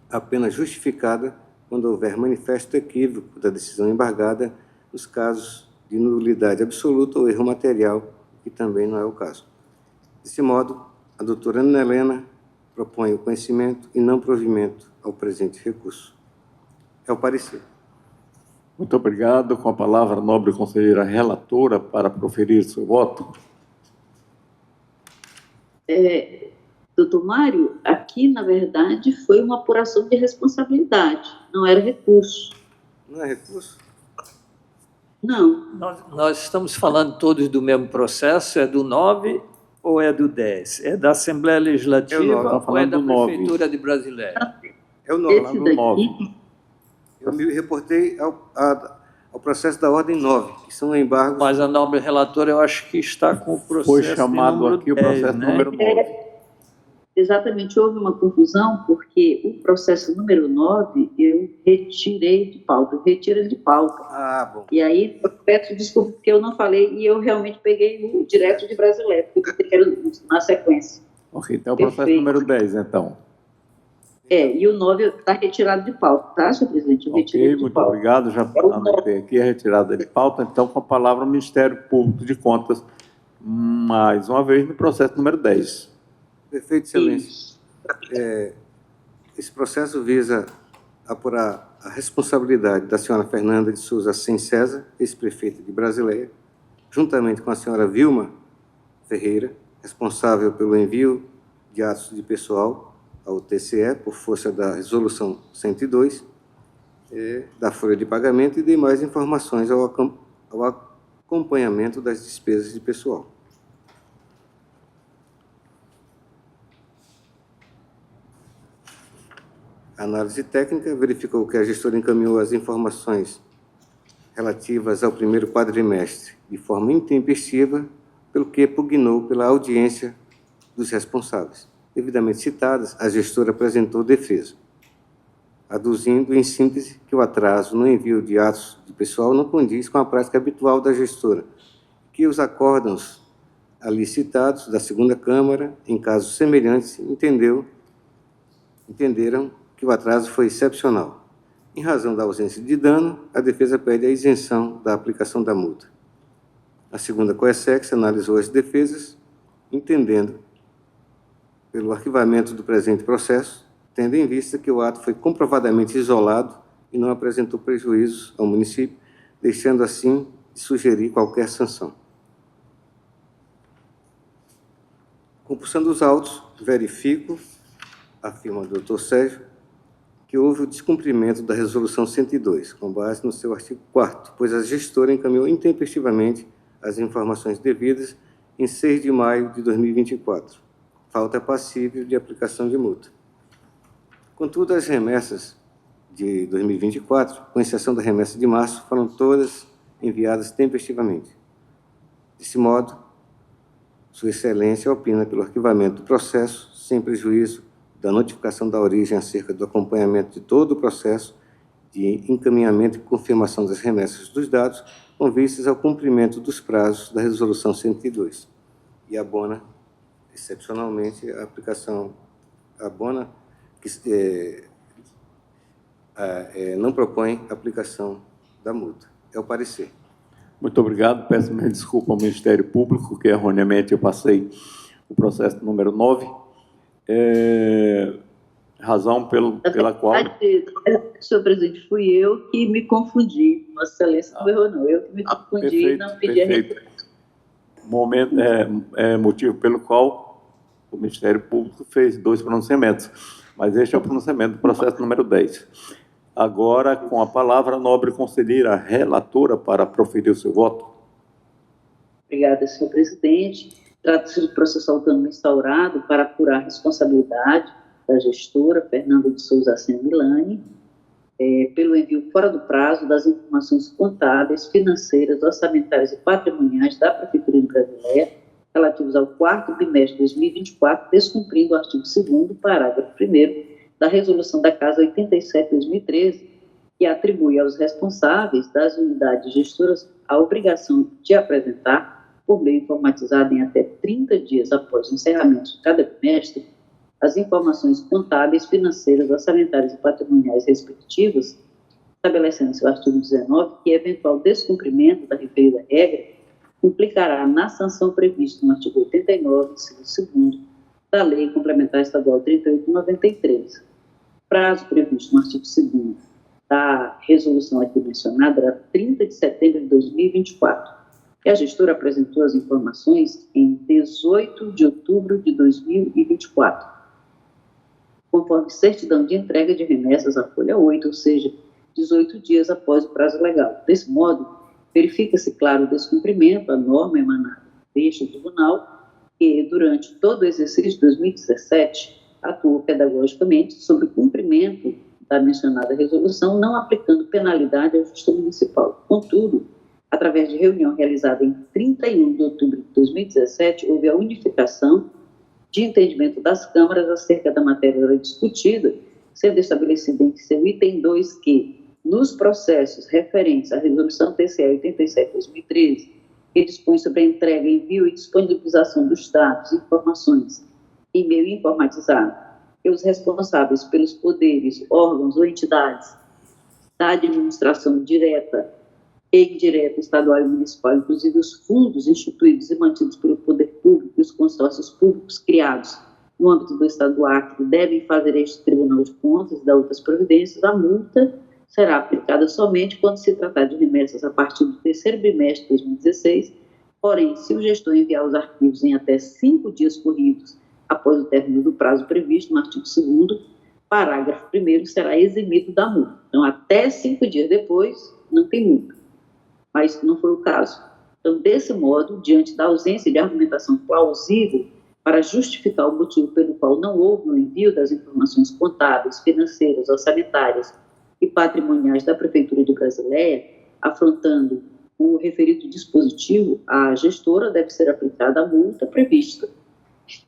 S3: apenas justificada quando houver manifesto equívoco da decisão embargada nos casos de nulidade absoluta ou erro material, que também não é o caso. Desse modo, a doutora Ana Helena propõe o conhecimento e não provimento ao presente recurso. É o parecer.
S4: Muito obrigado. Com a palavra, a nobre conselheira relatora, para proferir seu voto.
S1: Doutor Mário, aqui, na verdade, foi uma apuração de responsabilidade, não era recurso.
S3: Não é recurso?
S1: Não.
S5: Nós estamos falando todos do mesmo processo, é do 9 ou é do 10? É da Assembleia Legislativa ou é da Prefeitura de Brasileira?
S3: É o 9.
S1: Esse daqui,
S3: Eu me reportei ao processo da ordem 9, que são embargos...
S5: Mas a nobre relatora, eu acho que está com o processo
S4: Foi chamado aqui o processo
S5: 10,
S4: número 9.
S1: exatamente, houve uma confusão, porque o processo número 9, eu retirei de pauta, eu retiro ele de pauta.
S3: Ah, bom.
S1: E aí, eu peço desculpa, porque eu não falei, e eu realmente peguei o direto de Brasileiro, porque eu quero na sequência.
S4: Ok, então é o processo
S1: Perfeito.
S4: número 10, então.
S1: E o 9 está retirado de pauta, tá, senhor presidente? Eu retirei
S4: Ok,
S1: de
S4: muito
S1: pauta.
S4: obrigado. Já anotei aqui a retirada de pauta. Então, com a palavra, o Ministério Público de Contas, mais uma vez, no processo número 10.
S3: Perfeito, Excelência.
S1: Isso.
S3: Esse processo visa apurar a responsabilidade da senhora Fernanda de Souza Sem César, ex-prefeita de Brasileia, juntamente com a senhora Vilma Ferreira, responsável pelo envio de atos de pessoal ao TCE, por força da Resolução 102, da folha de pagamento e demais informações ao acompanhamento das despesas de pessoal. A análise técnica verificou que a gestora encaminhou as informações relativas ao primeiro quadrimestre de forma intempestiva, pelo que pugnou pela audiência dos responsáveis. Devidamente citadas, a gestora apresentou defesa, aduzindo, em síntese, que o atraso no envio de atos de pessoal não condiz com a prática habitual da gestora, que os acórdãos ali citados da segunda Câmara, em casos semelhantes, entenderam que o atraso foi excepcional. Em razão da ausência de dano, a defesa pede a isenção da aplicação da multa. A segunda Coesex analisou as defesas, entendendo, pelo arquivamento do presente processo, tendo em vista que o ato foi comprovadamente isolado e não apresentou prejuízos ao município, deixando assim de sugerir qualquer sanção. Compulsando os autos, verifico, afirma o Dr. Sérgio, que houve o descumprimento da Resolução 102, com base no seu artigo 4º, pois a gestora encaminhou intempestivamente as informações devidas em 6 de maio de 2024. Falta passível de aplicação de multa. Contudo, as remessas de 2024, com exceção da remessa de março, foram todas enviadas tempestivamente. Desse modo, Sua Excelência opina pelo arquivamento do processo, sem prejuízo da notificação da origem acerca do acompanhamento de todo o processo de encaminhamento e confirmação das remessas dos dados, com vistas ao cumprimento dos prazos da Resolução 102. E abona, excepcionalmente, a aplicação, abona, que não propõe a aplicação da multa. É o parecer.
S4: Muito obrigado. Peço minha desculpa ao Ministério Público, que erroneamente eu passei o processo número 9. Razão pela qual...
S1: Senhor presidente, fui eu que me confundi. Vossa Excelência não errou, não. Eu que me confundi e não pedi a resposta.
S4: Motivo pelo qual o Ministério Público fez 2 pronunciamentos, mas este é o pronunciamento do processo número 10. Agora, com a palavra, a nobre conselheira relatora para proferir o seu voto.
S1: Obrigada, senhor presidente. Trata-se de processo autônomo instaurado para apurar a responsabilidade da gestora Fernanda de Souza Assenio Milani pelo envio fora do prazo das informações contábeis, financeiras, orçamentárias e patrimoniais da Prefeitura de Brasileia relativos ao 4º bimestre de 2024, descumprindo o artigo 2º, parágrafo 1º da Resolução da Casa 87/2013, que atribui aos responsáveis das unidades gestoras a obrigação de apresentar, por meio informatizado em até 30 dias após o encerramento de cada bimestre, as informações contábeis, financeiras, orçamentárias e patrimoniais respectivas, estabelecendo seu artigo 19 que eventual descumprimento da referida regra implicará na sanção prevista no artigo 89, inciso 2º, da Lei Complementar Estadual 38/93. Prazo previsto no artigo 2º da resolução aqui mencionada era 30 de setembro de 2024. E a gestora apresentou as informações em 18 de outubro de 2024, conforme certidão de entrega de remessas à folha 8, ou seja, 18 dias após o prazo legal. Desse modo, verifica-se claro o descumprimento à norma emanada deste tribunal, que durante todo o exercício de 2017 atuou pedagogicamente sobre o cumprimento da mencionada resolução, não aplicando penalidade ao gestor municipal. Contudo, através de reunião realizada em 31 de outubro de 2017, houve a unificação de entendimento das câmaras acerca da matéria discutida, sendo estabelecido em seu item 2 que, nos processos referentes à Resolução TCE 87/2013, que dispõe sobre a entrega, envio e disponibilização dos dados e informações em meio informatizado, e os responsáveis pelos poderes, órgãos ou entidades da administração direta e indireta, estadual e municipal, inclusive os fundos instituídos e mantidos pelo poder público e os consórcios públicos criados no âmbito do Estado do Acre, devem fazer este Tribunal de Contas e dar outras providências, a multa será aplicada somente quando se tratar de remessas a partir do 3º bimestre de 2016, porém, se o gestor enviar os arquivos em até 5 dias corridos após o término do prazo previsto no artigo 2º, parágrafo 1º será eximido da multa. Então, até 5 dias depois, não tem multa. Mas não foi o caso. Então, desse modo, diante da ausência de argumentação plausível para justificar o motivo pelo qual não houve o envio das informações contábeis, financeiras, orçamentárias e patrimoniais da Prefeitura de Brasileia, afrontando o referido dispositivo, a gestora deve ser aplicada a multa prevista.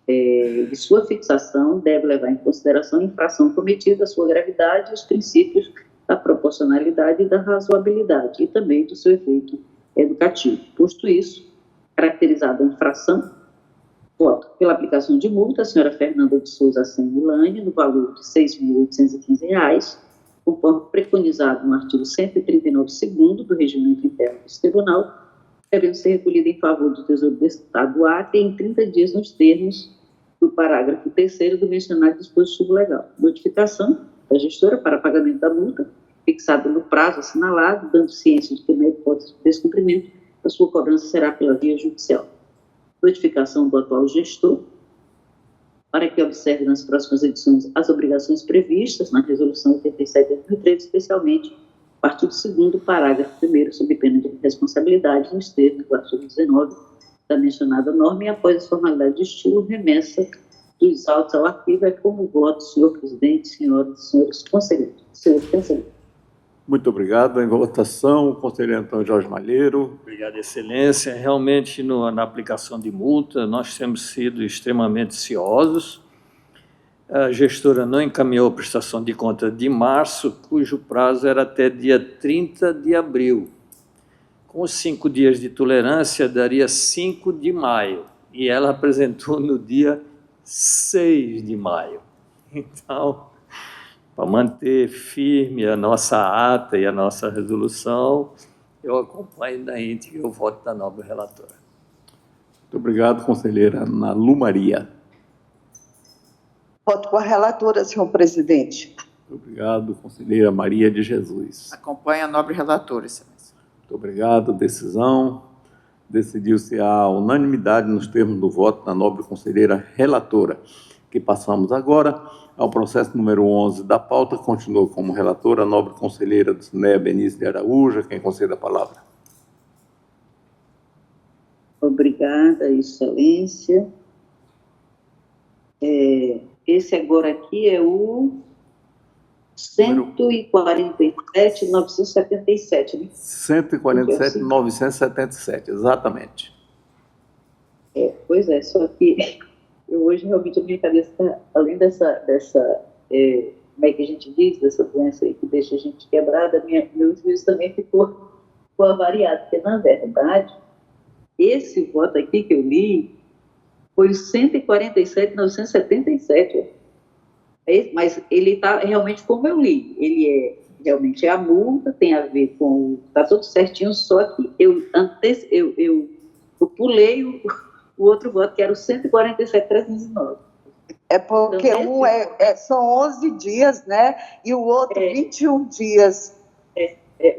S1: De sua fixação, deve levar em consideração a infração cometida, a sua gravidade e os princípios da proporcionalidade e da razoabilidade, e também do seu efeito educativo. Posto isso, caracterizada a infração, voto pela aplicação de multa a senhora Fernanda de Souza Sen Milani, no valor de R$ 6.815, conforme preconizado no artigo 139 segundo do Regimento Interno desse Tribunal, devendo ser recolhida em favor do Tesouro do Estado do Acre em 30 dias nos termos do parágrafo 3º do mencionado dispositivo legal. Notificação da gestora para pagamento da multa, fixada no prazo assinalado, dando ciência de que, na hipótese de descumprimento, a sua cobrança será pela via judicial. Notificação do atual gestor, para que observe nas próximas edições as obrigações previstas na Resolução 87 de 2013, especialmente o artigo 2º, parágrafo 1º, sob pena de responsabilidade, nos termos do artigo 19 da mencionada norma, e após as formalidades de estilo, remessa dos autos ao arquivo. É como voto, senhor presidente, senhoras e senhores conselheiros. Senhor conselheiro.
S4: Muito obrigado. Em votação, o conselheiro Antônio Jorge Malheiro.
S5: Obrigado, excelência. Realmente, na aplicação de multa, nós temos sido extremamente ciosos. A gestora não encaminhou a prestação de conta de março, cujo prazo era até dia 30 de abril. Com os 5 dias de tolerância, daria 5 de maio. E ela apresentou no dia 6 de maio. Então, para manter firme a nossa ata e a nossa resolução, eu acompanho da íntegra o voto da nobre relatora.
S4: Muito obrigado, conselheira Ana Lu Maria.
S2: Voto com a relatora, senhor presidente.
S4: Muito obrigado, conselheira Maria de Jesus.
S6: Acompanha a nobre relatora, excelência.
S4: Muito obrigado. Decisão. Decidiu-se a unanimidade nos termos do voto da nobre conselheira relatora. Que passamos agora ao processo número 11 da pauta. Continua como relatora a nobre conselheira Dulcineia Benício de Araújo. Quem concede a palavra?
S1: Obrigada, excelência. Esse agora aqui é o 147.977, né?
S4: 147.977, exatamente.
S1: Pois é, só que eu hoje realmente a minha cabeça está, além dessa como é que a gente diz, dessa doença aí que deixa a gente quebrada, meu juízo também ficou avariado, porque na verdade, esse voto aqui que eu li foi o 147.977, mas ele está realmente como eu li, ele realmente a multa, tem a ver com, está tudo certinho, só que eu pulei o outro voto, que era o 147.309.
S2: É porque
S1: então,
S2: são 11 dias, né? E o outro 21 dias.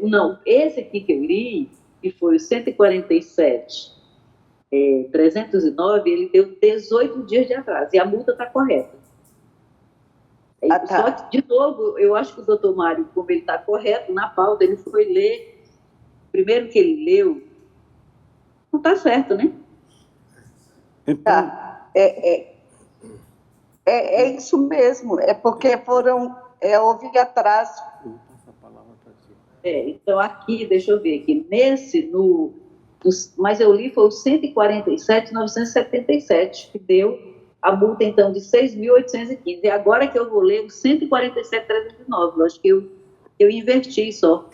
S1: Não, esse aqui que eu li, que foi o 147.309, ele deu 18 dias de atraso, e a multa está correta.
S2: Tá.
S1: Só que, de novo, eu acho que o doutor Mário, como ele está correto na pauta, ele foi ler, primeiro que ele leu, não está certo, né?
S4: Então,
S2: Tá. É isso mesmo, é porque houve atraso.
S1: Então, aqui, deixa eu ver aqui, mas eu li foi o 147.977, que deu a multa, então, de 6.815. E agora que eu vou ler o 147.309, acho que eu inverti só.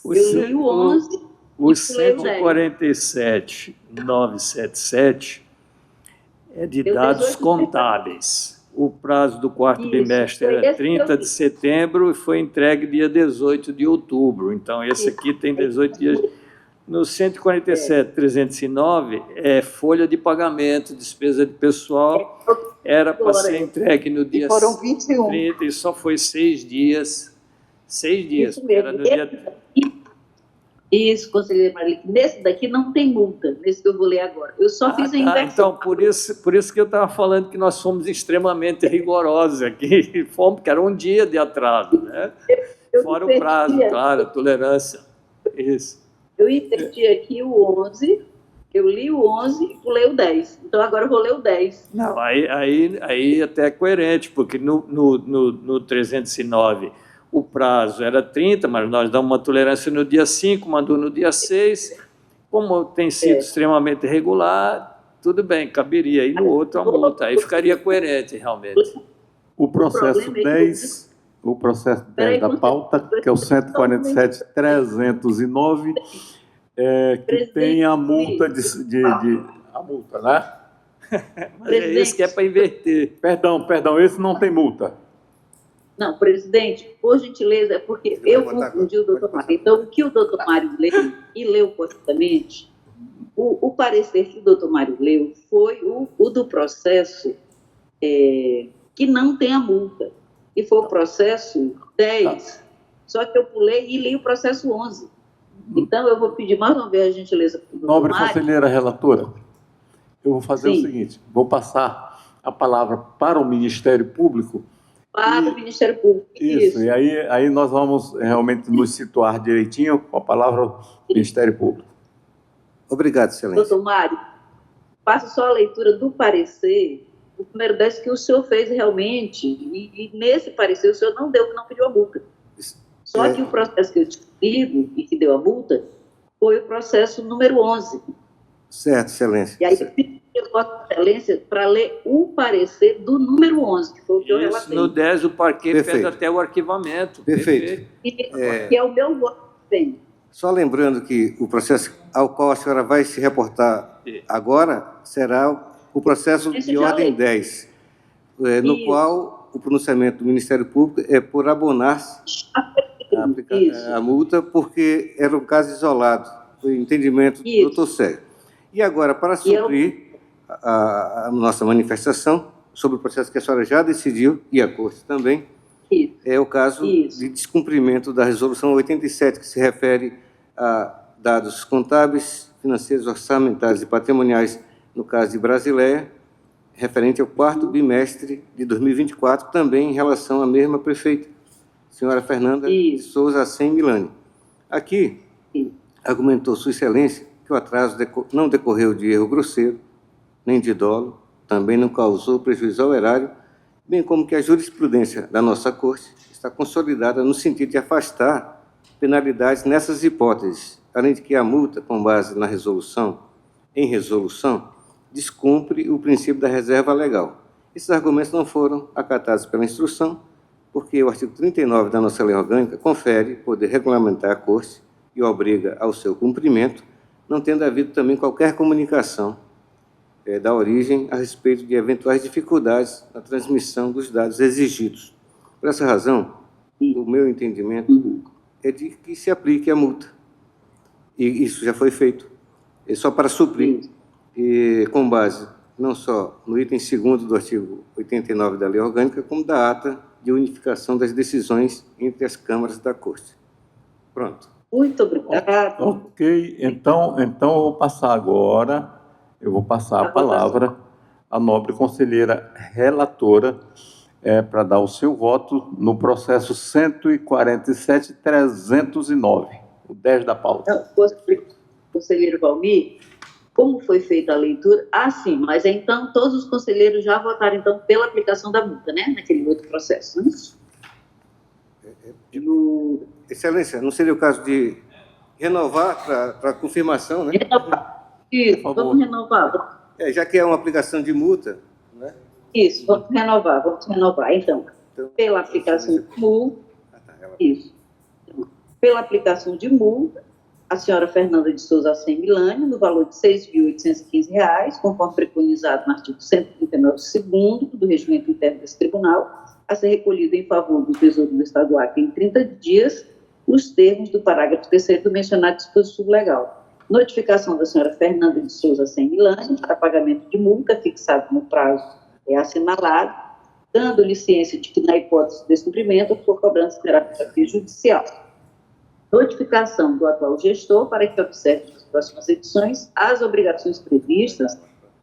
S1: Eu li o 11...
S5: O 147.977 é de dados contábeis. O prazo do quarto bimestre era 30 de setembro e foi entregue dia 18 de outubro. Então, esse aqui tem 18 dias. No 147.309 é folha de pagamento, despesa de pessoal. Era para ser entregue no dia 30 e só foi 6 dias. 6 dias.
S1: Isso mesmo.
S5: Era no dia...
S1: Isso, conselheiro Marli. Nesse daqui não tem multa, nesse que eu vou ler agora. Eu só fiz a inversão.
S5: Então, por isso que eu estava falando que nós fomos extremamente rigorosos aqui, fomos, porque era um dia de atraso, né? Fora o prazo, claro, a tolerância. Isso.
S1: Eu inverti aqui o 11, eu li o 11 e pulei o 10. Então, agora eu vou ler o 10.
S5: Não, aí até é coerente, porque no 309 o prazo era 30, mas nós damos uma tolerância no dia 5, mandou no dia 6. Como tem sido extremamente regular, tudo bem, caberia. E no outro a multa, aí ficaria coerente, realmente.
S4: O processo 10, o processo 10 da pauta, que é o 147.309, que tem a multa a multa, né?
S5: Mas é isso que é para inverter.
S4: Perdão, esse não tem multa.
S1: Não, presidente, por gentileza, é porque eu confundi o doutor Mário. Então, o que o doutor Mário leu, e leu corretamente, o parecer que o doutor Mário leu foi o do processo que não tem a multa, e foi o processo 10. Só que eu pulei e li o processo 11. Então, eu vou pedir mais uma vez a gentileza para o doutor
S4: Nobre
S1: Mário.
S4: conselheira relatora, eu vou fazer
S1: Sim.
S4: o seguinte, vou passar a palavra para o Ministério Público.
S1: Para o Ministério Público.
S4: Isso. E aí nós vamos realmente nos situar direitinho com a palavra do Ministério Público.
S3: Obrigado, excelência.
S1: Doutor Mário, faço só a leitura do parecer, o primeiro 10 que o senhor fez realmente, e nesse parecer o senhor não pediu a multa. Só que o processo que eu digo e que deu a multa foi o processo número 11.
S3: Certo, excelência.
S1: E aí eu pedi a Vossa Excelência para ler o parecer do número 11, que foi o que eu
S5: Isso,
S1: relatei.
S5: no 10 o parquet
S3: Perfeito.
S5: pede até o arquivamento.
S3: Perfeito.
S1: Que é o meu voto também.
S3: Só lembrando que o processo ao qual a senhora vai se reportar agora será o processo
S1: Esse
S3: de
S1: já
S3: ordem
S1: li.
S3: 10, no
S1: Isso.
S3: qual o pronunciamento do Ministério Público é por abonar
S1: Isso.
S3: a multa, porque era um caso isolado, foi o entendimento do
S1: Isso.
S3: doutor Sérgio. E agora, para suprir a nossa manifestação sobre o processo que a senhora já decidiu, e a Corte também,
S1: Isso.
S3: é o caso
S1: Isso.
S3: de descumprimento da Resolução 87, que se refere a dados contábeis, financeiros, orçamentários e patrimoniais, no caso de Brasileia, referente ao quarto bimestre de 2024, também em relação à mesma prefeita, senhora Fernanda de Souza Assem Milani. Aqui, argumentou Sua Excelência que o atraso não decorreu de erro grosseiro, nem de dolo, também não causou prejuízo ao erário, bem como que a jurisprudência da nossa Corte está consolidada no sentido de afastar penalidades nessas hipóteses, além de que a multa, com base na resolução, descumpre o princípio da reserva legal. Esses argumentos não foram acatados pela instrução, porque o artigo 39 da nossa lei orgânica confere poder regulamentar a Corte e obriga ao seu cumprimento, não tendo havido também qualquer comunicação da origem a respeito de eventuais dificuldades na transmissão dos dados exigidos. Por essa razão, o meu entendimento é de que se aplique a multa. E isso já foi feito. É só para suprir, com base não só no item 2º do artigo 89 da Lei Orgânica, como da ata de unificação das decisões entre as câmaras da Corte. Pronto.
S1: Muito obrigada.
S4: Ok, então eu vou passar agora, a palavra à nobre conselheira relatora para dar o seu voto no processo 147.309, o 10 da pauta.
S1: Conselheiro Valmir, como foi feita a leitura? Sim, mas então todos os conselheiros já votaram então pela aplicação da multa, né? Naquele outro processo, né?
S3: Excelência, não seria o caso de renovar para confirmação, né?
S1: Isso, vamos renovar.
S3: Já que é uma aplicação de multa, né?
S1: Isso, vamos renovar. Então, pela aplicação de multa, pela aplicação de multa, a senhora Fernanda de Souza Assem Milani, no valor de R$ 6.815, conforme preconizado no artigo 139, 2º do Regimento Interno desse Tribunal, a ser recolhido em favor do Tesouro do Estado do Acre em 30 dias, os termos do parágrafo 3º do mencionado dispositivo legal. Notificação da senhora Fernanda de Souza Assem Milani para pagamento de multa fixado no prazo assinalado, dando licença de que, na hipótese de descumprimento, for cobrança será por via judicial. notificação do atual gestor para que observe nas próximas edições as obrigações previstas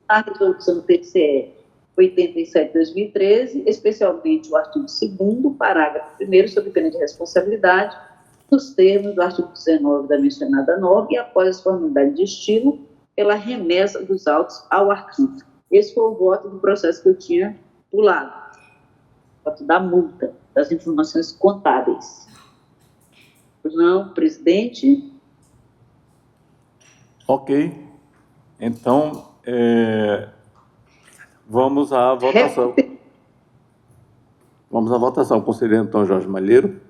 S1: na resolução do TCE 87/2013, especialmente o artigo 2º, parágrafo 1º, sob pena de responsabilidade, nos termos do artigo 19 da mencionada norma e após as formalidades de estilo pela remessa dos autos ao arquivo. Esse foi o voto do processo que eu tinha pulado. O voto da multa, das informações contábeis. Pois não, presidente?
S4: Ok. Então, vamos à votação. Vamos à votação. Conselheiro Antônio Jorge Malheiro.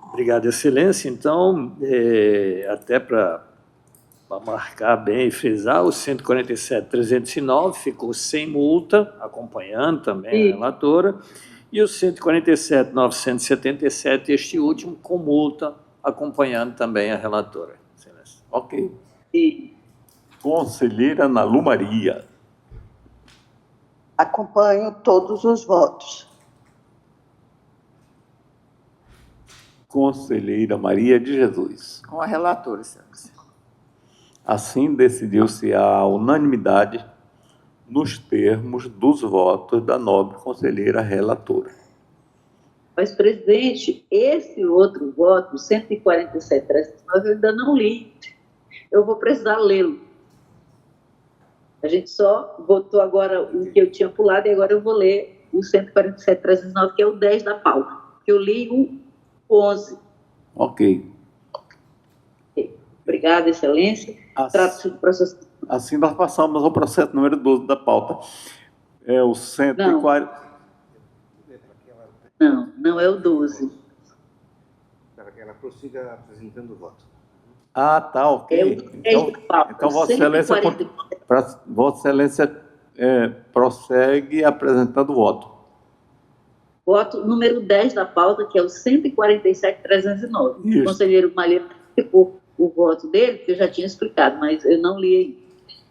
S5: Obrigado, Excelência. Então, até para marcar bem e frisar, o 147.309 ficou sem multa, acompanhando também a relatora, e o 147.977, este último, com multa, acompanhando também a relatora. Excelência.
S4: Ok.
S1: Sim.
S4: Conselheira Ana Lu Maria.
S2: Acompanho todos os votos.
S4: Conselheira Maria de Jesus.
S6: Com a relatora, Excelência.
S4: Assim decidiu-se a unanimidade nos termos dos votos da nobre conselheira relatora.
S1: Mas, presidente, esse outro voto, 147.309, eu ainda não li. Eu vou precisar lê-lo. A gente só votou agora o que eu tinha pulado e agora eu vou ler o 147.309, que é o 10 da pauta. Eu li o 11.
S4: Ok.
S1: Obrigada, Excelência. Trata-se de processo.
S4: Assim nós passamos ao processo número 12 da pauta. É o 140...
S1: Não é o 12.
S3: Para que ela prossiga apresentando o voto.
S4: Ah, tá, ok.
S1: É o 10 da pauta.
S4: Então Vossa Excelência, Vossa Excelência prossegue apresentando o voto.
S1: Voto número 10 da pauta, que é o 147.309.
S4: Isso.
S1: O conselheiro Malheiro participou o voto dele, que eu já tinha explicado, mas eu não li ainda.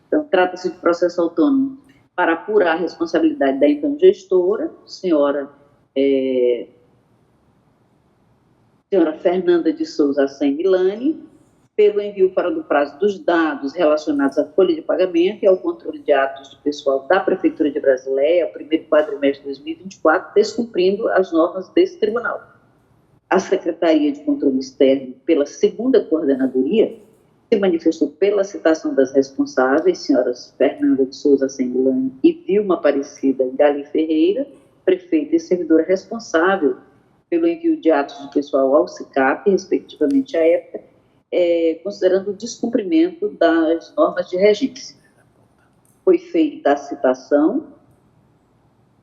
S1: Então, trata-se de processo autônomo para apurar a responsabilidade da então gestora, senhora Fernanda de Souza Assemilani, pelo envio fora do prazo dos dados relacionados à folha de pagamento e ao controle de atos do pessoal da Prefeitura de Brasileia, primeiro quadrimestre de 2024, descumprindo as normas desse tribunal. A Secretaria de Controle Externo, pela segunda coordenadoria, se manifestou pela citação das responsáveis, senhoras Fernanda de Souza Assemilani e Vilma Aparecida Gali Ferreira, prefeita e servidora responsável pelo envio de atos do pessoal ao SICAP, respectivamente à época, considerando o descumprimento das normas de regência. Foi feita a citação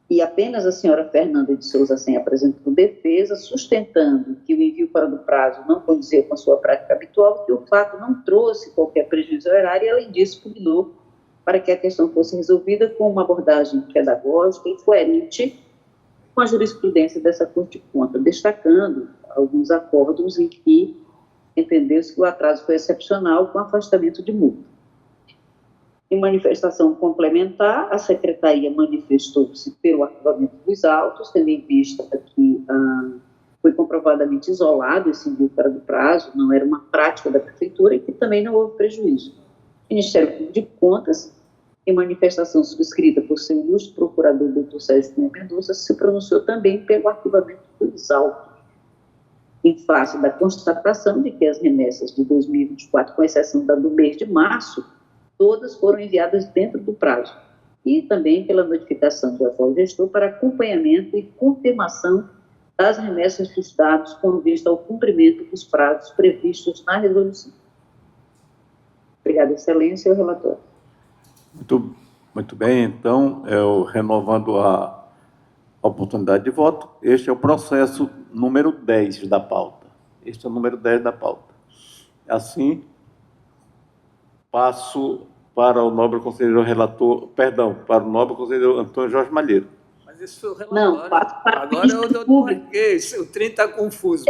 S1: e apenas a senhora Fernanda de Souza Assem apresentou defesa, sustentando que o envio fora do prazo não condizia com a sua prática habitual, que o fato não trouxe qualquer prejuízo ao erário e, além disso, pugnou para que a questão fosse resolvida com uma abordagem pedagógica e coerente com a jurisprudência dessa Corte de Contas, destacando alguns acordos em que entendeu-se que o atraso foi excepcional com afastamento de multa. Em manifestação complementar, a Secretaria manifestou-se pelo arquivamento dos autos, tendo em vista que foi comprovadamente isolado esse envio fora do prazo, não era uma prática da Prefeitura e que também não houve prejuízo. O Ministério Público de Contas, em manifestação subscrita por seu ilustre procurador, Dr. Sérgio Mendonça, se pronunciou também pelo arquivamento dos autos, em face da constatação de que as remessas de 2024, com exceção da do mês de março, todas foram enviadas dentro do prazo, e também pela notificação do atual gestor para acompanhamento e confirmação das remessas dos dados com vista ao cumprimento dos prazos previstos na resolução. Obrigada, Excelência, e o relatório.
S4: Muito bem, então, eu renovando a oportunidade de voto, este é o processo número 10 da pauta. Este é o número 10 da pauta. Assim, passo para o nobre conselheiro relator, para o nobre conselheiro Antônio Jorge Malheiro.
S5: Mas isso foi o relatório.
S1: Não, passo para
S5: agora eu marquei, o trem está confuso.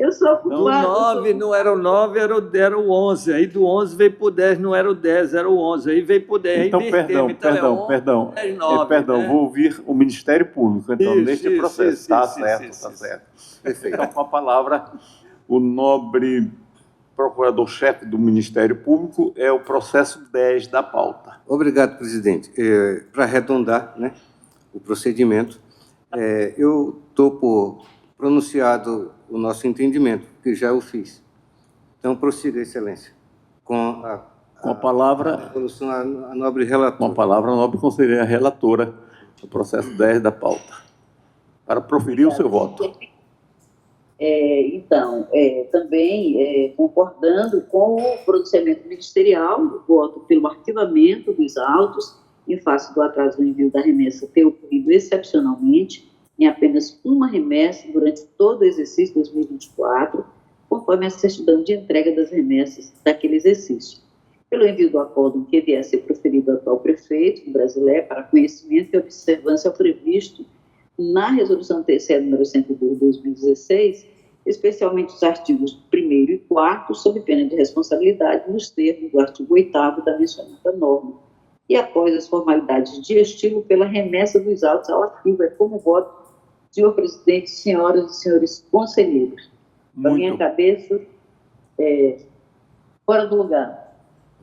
S1: Eu sou
S5: Não, o
S1: ocupada.
S5: 9 não era o 9, era o 11. Aí do 11 veio para o 10, não era o 10, era o 11. Aí veio para o 10.
S4: Então,
S5: aí invertemos.
S4: perdão.
S5: 10, 9,
S4: Perdão,
S5: né?
S4: vou ouvir o Ministério Público, então, neste processo.
S5: Isso,
S4: Tá
S5: isso,
S4: certo,
S5: isso,
S4: tá
S5: isso.
S4: certo. Então, com a palavra, o nobre procurador-chefe do Ministério Público é o processo 10 da pauta.
S3: Obrigado, presidente. Para arredondar, né, o procedimento, eu estou por pronunciado o nosso entendimento, que já o fiz. Então, prossiga, Excelência, com
S4: Com a palavra,
S3: devolução à nobre relatora.
S4: com a palavra, a nobre conselheira relatora do processo 10 da pauta, para proferir o seu voto.
S1: Então, também concordando com o pronunciamento ministerial, o voto pelo arquivamento dos autos, em face do atraso do envio da remessa ter ocorrido excepcionalmente, em apenas uma remessa durante todo o exercício 2024, conforme a certidão de entrega das remessas daquele exercício. Pelo envio do acórdão que vier a ser proferido ao atual prefeito do Brasilé para conhecimento e observância ao previsto na Resolução TCE número 102 de 2016, especialmente os artigos 1º e 4º, sob pena de responsabilidade nos termos do artigo 8º da mencionada norma. E após as formalidades de estilo pela remessa dos autos ao arquivo, como voto, senhor presidente, senhoras e senhores conselheiros. Da minha cabeça, fora do lugar.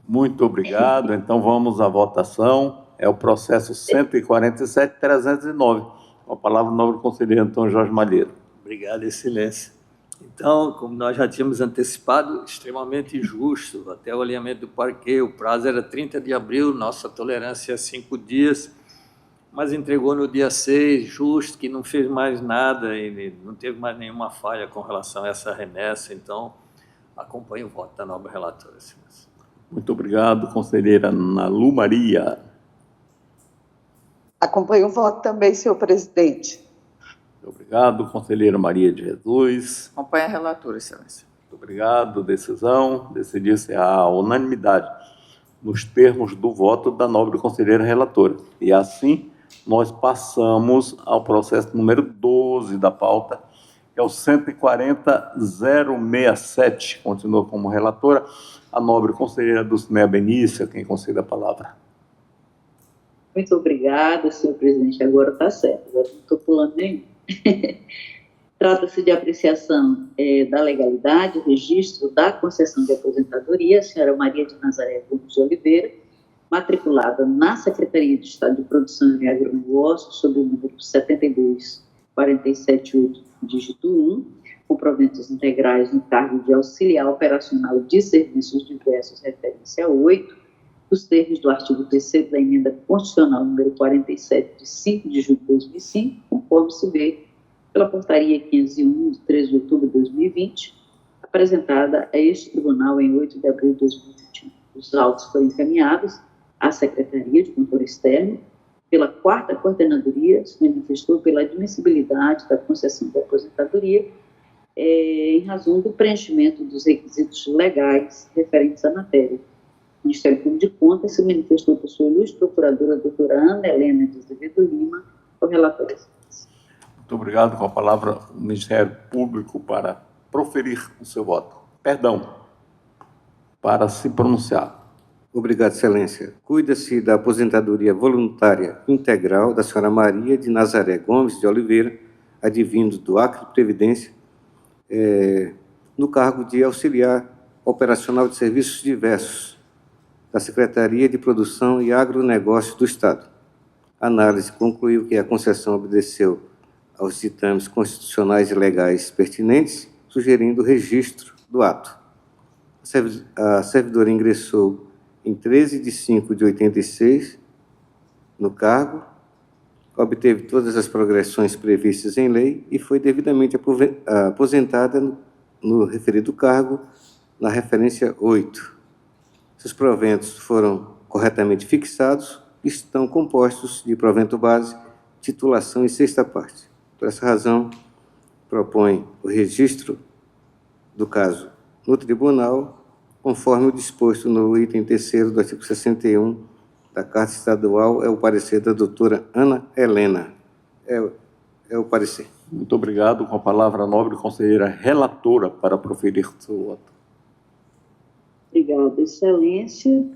S4: Muito obrigado. Então, vamos à votação. É o processo 147.309. Com a palavra, o nobre conselheiro Antônio Jorge Malheiro.
S5: Obrigado, Excelência. Então, como nós já tínhamos antecipado, extremamente justo, até o alinhamento do parquê, o prazo era 30 de abril, nossa tolerância é 5 dias, mas entregou no dia 6, justo, que não fez mais nada, e não teve mais nenhuma falha com relação a essa remessa, então acompanho o voto da nobre relatora, Excelência.
S4: Muito obrigado, conselheira Nalu Maria.
S2: Acompanho o voto também, senhor presidente.
S4: Muito obrigado, conselheira Maria de Jesus.
S6: Acompanha a relatora, Excelência.
S4: Muito obrigado. Decisão. Decidiu-se a unanimidade nos termos do voto da nobre conselheira relatora. E assim, nós passamos ao processo número 12 da pauta, que é o 140.067. Continua como relatora a nobre conselheira Dulcinea Benícia, quem concede a palavra.
S1: Muito obrigada, senhor presidente. Agora está certo, agora não estou pulando nenhum. Trata-se de apreciação da legalidade, registro da concessão de aposentadoria, a senhora Maria de Nazaré Gomes de Oliveira, matriculada na Secretaria de Estado de Produção e Agronegócio, sob o número 72478, dígito 1, com proventos integrais no cargo de auxiliar operacional de serviços diversos, referência 8, os termos do artigo 3º da Emenda Constitucional número 47, de 5 de julho de 2005, conforme se vê pela Portaria 501, de 13 de outubro de 2020, apresentada a este Tribunal em 8 de abril de 2021. Os autos foram encaminhados à Secretaria de Controle Externo, pela 4ª Coordenadoria, se manifestou pela admissibilidade da concessão de aposentadoria, em razão do preenchimento dos requisitos legais referentes à matéria. O Ministério Público de Contas se manifestou por sua ilustre procuradora, doutora Ana Helena de Azevedo Lima, como relatora.
S4: Muito obrigado. Com a palavra, o Ministério Público para proferir o seu voto. Perdão, para se pronunciar.
S3: Obrigado, Excelência. Cuida-se da aposentadoria voluntária integral da senhora Maria de Nazaré Gomes de Oliveira, advindo do Acre Previdência, no cargo de auxiliar operacional de serviços diversos da Secretaria de Produção e Agronegócio do Estado. A análise concluiu que a concessão obedeceu aos ditames constitucionais e legais pertinentes, sugerindo o registro do ato. A servidora ingressou em 13 de 5 de 86 no cargo, obteve todas as progressões previstas em lei e foi devidamente aposentada no referido cargo, na referência 8. Seus proventos foram corretamente fixados e estão compostos de provento base, titulação e sexta parte. Por essa razão, propõe o registro do caso no tribunal, conforme o disposto no item 3º do artigo 61 da Carta Estadual, é o parecer da doutora Ana Helena. É o parecer.
S4: Muito obrigado. Com a palavra a nobre conselheira relatora para proferir seu voto.
S1: Obrigada, Excelência.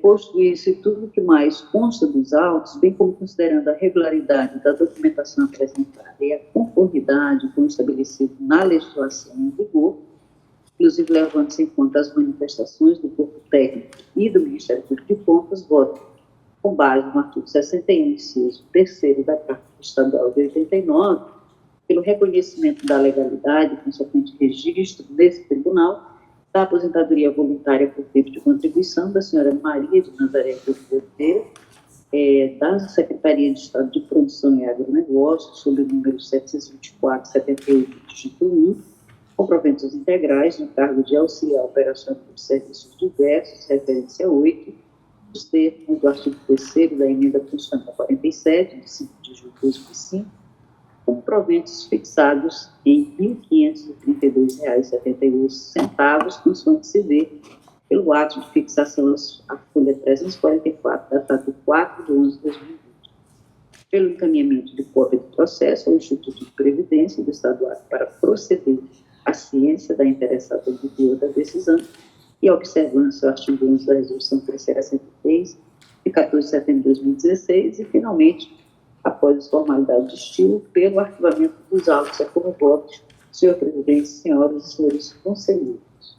S1: Posto isso e tudo que mais consta dos autos, bem como considerando a regularidade da documentação apresentada e a conformidade com o estabelecido na legislação em vigor, inclusive levando-se em conta as manifestações do corpo técnico e do Ministério Público de Contas, voto com base no artigo 61, inciso 3º da Carta Estadual de 89, pelo reconhecimento da legalidade e consequente registro desse tribunal da aposentadoria voluntária por tempo de contribuição da senhora Maria de Nazaré Cordeiro, da Secretaria de Estado de Produção e Agronegócio, sob o número 724-78, dígito 1, com proventos integrais no cargo de auxiliar operacional de serviços diversos, referência 8, os termos do artigo 3º da emenda constitucional 47, de 5 de julho de 2005, com proventos fixados em R$ 1.532,78, consoante se vê pelo ato de fixação à folha 344, datado de 4 de 11 de 2020. Pelo encaminhamento de cópia do processo ao Instituto de Previdência do Estado do Acre para proceder à ciência da interessada do vigor da decisão e a observância ao artigo 11 da Resolução 363, de 14 de setembro de 2016, e, finalmente, após as formalidades de estilo, pelo arquivamento dos autos, como votos, senhor presidente, senhoras e senhores conselheiros.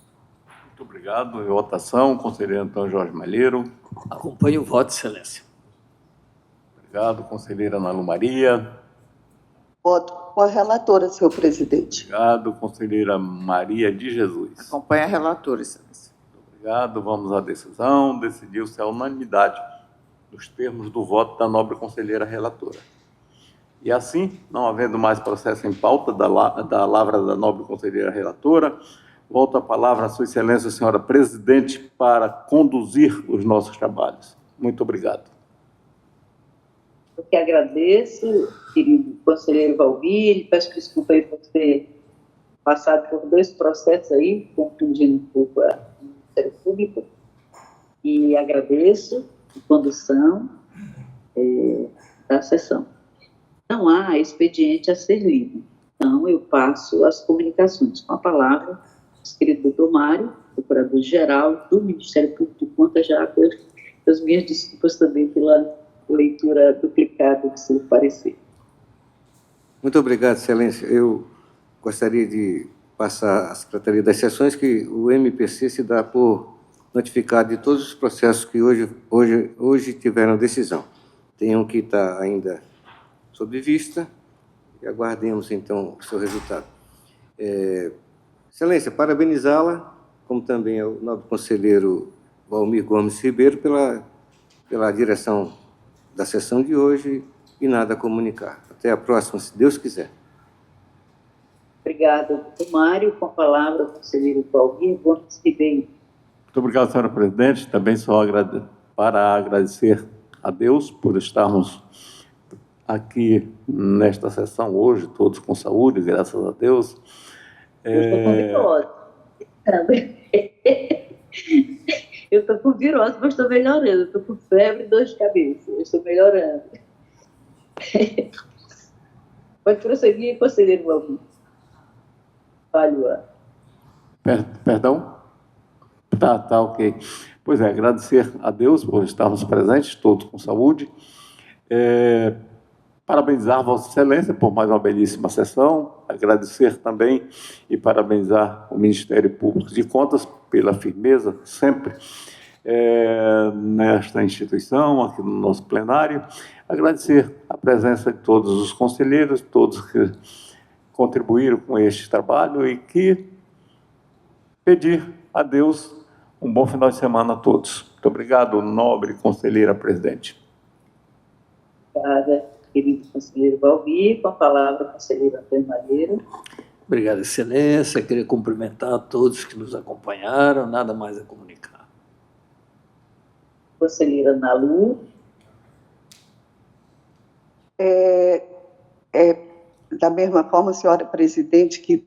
S4: Muito obrigado. Em votação, conselheiro Antônio Jorge Malheiro.
S5: Acompanho o voto, Excelência.
S4: Obrigado, conselheira Ana Lu Maria.
S2: Voto com a relatora, senhor presidente.
S4: Obrigado, conselheira Maria de Jesus.
S6: Acompanha a relatora, Excelência.
S4: Obrigado. Vamos à decisão. Decidiu-se a unanimidade dos termos do voto da nobre conselheira relatora. E assim, não havendo mais processo em pauta da lavra da nobre conselheira relatora, volto a palavra à sua excelência, senhora presidente, para conduzir os nossos trabalhos. Muito obrigado.
S1: Eu que agradeço, querido conselheiro Valmir, peço desculpa aí por ter passado por 2 processos aí, confundindo um pouco o Ministério Público, e agradeço a condução da sessão. Não há expediente a ser lido, então eu passo as comunicações. Com a palavra, o querido doutor Mário, procurador-geral do Ministério Público de Contas, já com as minhas desculpas também pela leitura duplicada do seu parecer.
S3: Muito obrigado, excelência. Eu gostaria de passar à Secretaria das Sessões que o MPC se dá por notificado de todos os processos que hoje tiveram decisão. Tem um que está ainda sob vista e aguardemos, então, o seu resultado. Excelência, parabenizá-la, como também ao nobre conselheiro Valmir Gomes Ribeiro, pela direção da sessão de hoje e nada a comunicar. Até a próxima, se Deus quiser.
S1: Obrigada, doutor Mário. Com a palavra, o conselheiro Valmir Gomes Ribeiro.
S4: Muito obrigado, senhora presidente. Também só para agradecer a Deus por estarmos aqui nesta sessão hoje, todos com saúde, graças a Deus.
S1: Eu estou com virose. Eu estou com virose, mas estou melhorando. Estou com febre e dor de cabeça. Eu estou melhorando. Pode prosseguir, conselheiro Valmir.
S4: Perdão? Tá, ok. Pois é, agradecer a Deus por estarmos presentes, todos com saúde. Parabenizar Vossa Excelência por mais uma belíssima sessão. Agradecer também e parabenizar o Ministério Público de Contas pela firmeza sempre nesta instituição, aqui no nosso plenário. Agradecer a presença de todos os conselheiros, todos que contribuíram com este trabalho e que pedir a Deus um bom final de semana a todos. Muito obrigado, nobre conselheira presidente.
S1: Obrigada, querido conselheiro Valmir. Com a palavra, o conselheiro Antônio Malheiro.
S5: Obrigado, excelência. Queria cumprimentar a todos que nos acompanharam. Nada mais a comunicar.
S1: Conselheira Ana Lu.
S2: Da mesma forma, senhora presidente, que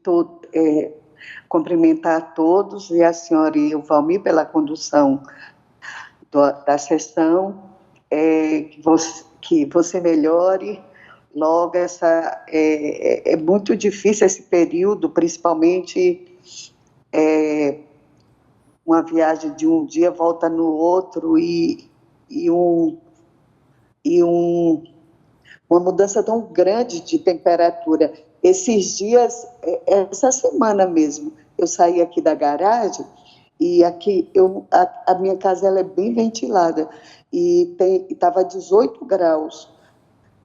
S2: cumprimentar a todos e a senhora e o Valmir pela condução da sessão, que você melhore Logo, é muito difícil esse período, principalmente uma viagem de um dia volta no outro uma mudança tão grande de temperatura. Esses dias, essa semana mesmo, eu saí aqui da garagem e aqui a minha casa ela é bem ventilada e estava 18 graus.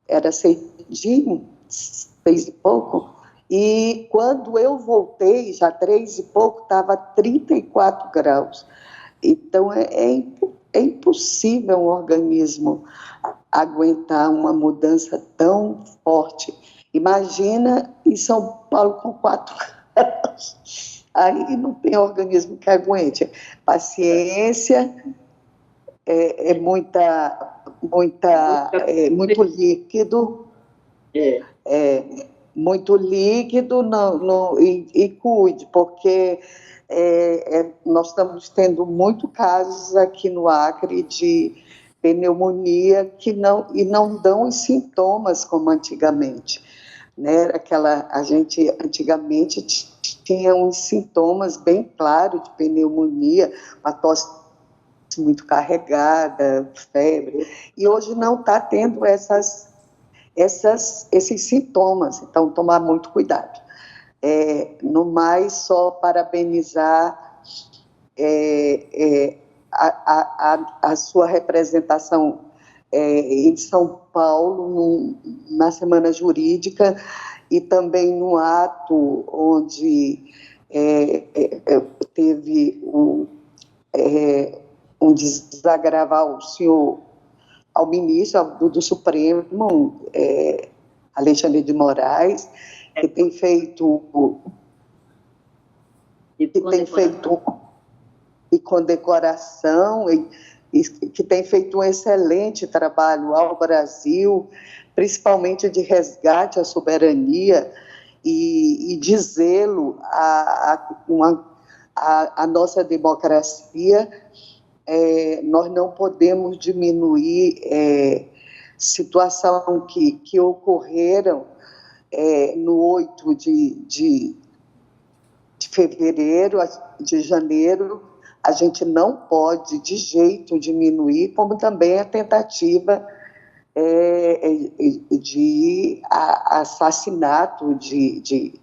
S2: Era cedinho, 6 e pouco, e quando eu voltei, já 3 e pouco, estava 34 graus. Então, é impossível um organismo aguentar uma mudança tão forte. Imagina em São Paulo com 4 graus. Aí não tem organismo que aguente. Paciência, muito líquido, muito líquido e cuide, porque nós estamos tendo muitos casos aqui no Acre de pneumonia e não dão os sintomas como antigamente, né? A gente antigamente tinha uns sintomas bem claros de pneumonia, uma tosse muito carregada, febre, e hoje não está tendo esses sintomas, então tomar muito cuidado. No mais, só parabenizar a sua representação em São Paulo, na Semana Jurídica, e também no ato onde teve um desagravo ao ministro do Supremo, Alexandre de Moraes, que tem feito e condecoração, e que tem feito um excelente trabalho ao Brasil, principalmente de resgate à soberania e de zelo à nossa democracia. Nós não podemos diminuir situação que ocorreram no 8 de fevereiro, de janeiro. A gente não pode de jeito diminuir, como também a tentativa de assassinato de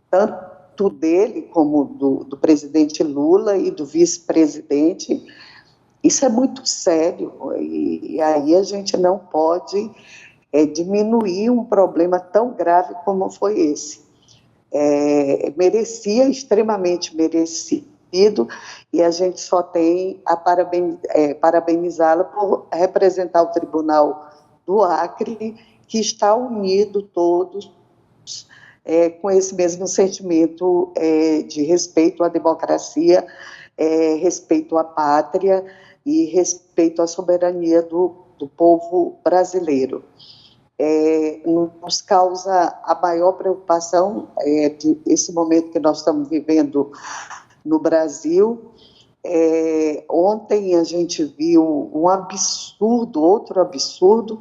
S2: tanto dele como do presidente Lula e do vice-presidente. Isso é muito sério, e aí a gente não pode diminuir um problema tão grave como foi esse. Merecia, extremamente merecido, e a gente só tem a parabenizá-la por representar o Tribunal do Acre, que está unido todos com esse mesmo sentimento de respeito à democracia, respeito à pátria e respeito à soberania do povo brasileiro. Nos causa a maior preocupação esse momento que nós estamos vivendo no Brasil. Ontem a gente viu um absurdo, outro absurdo,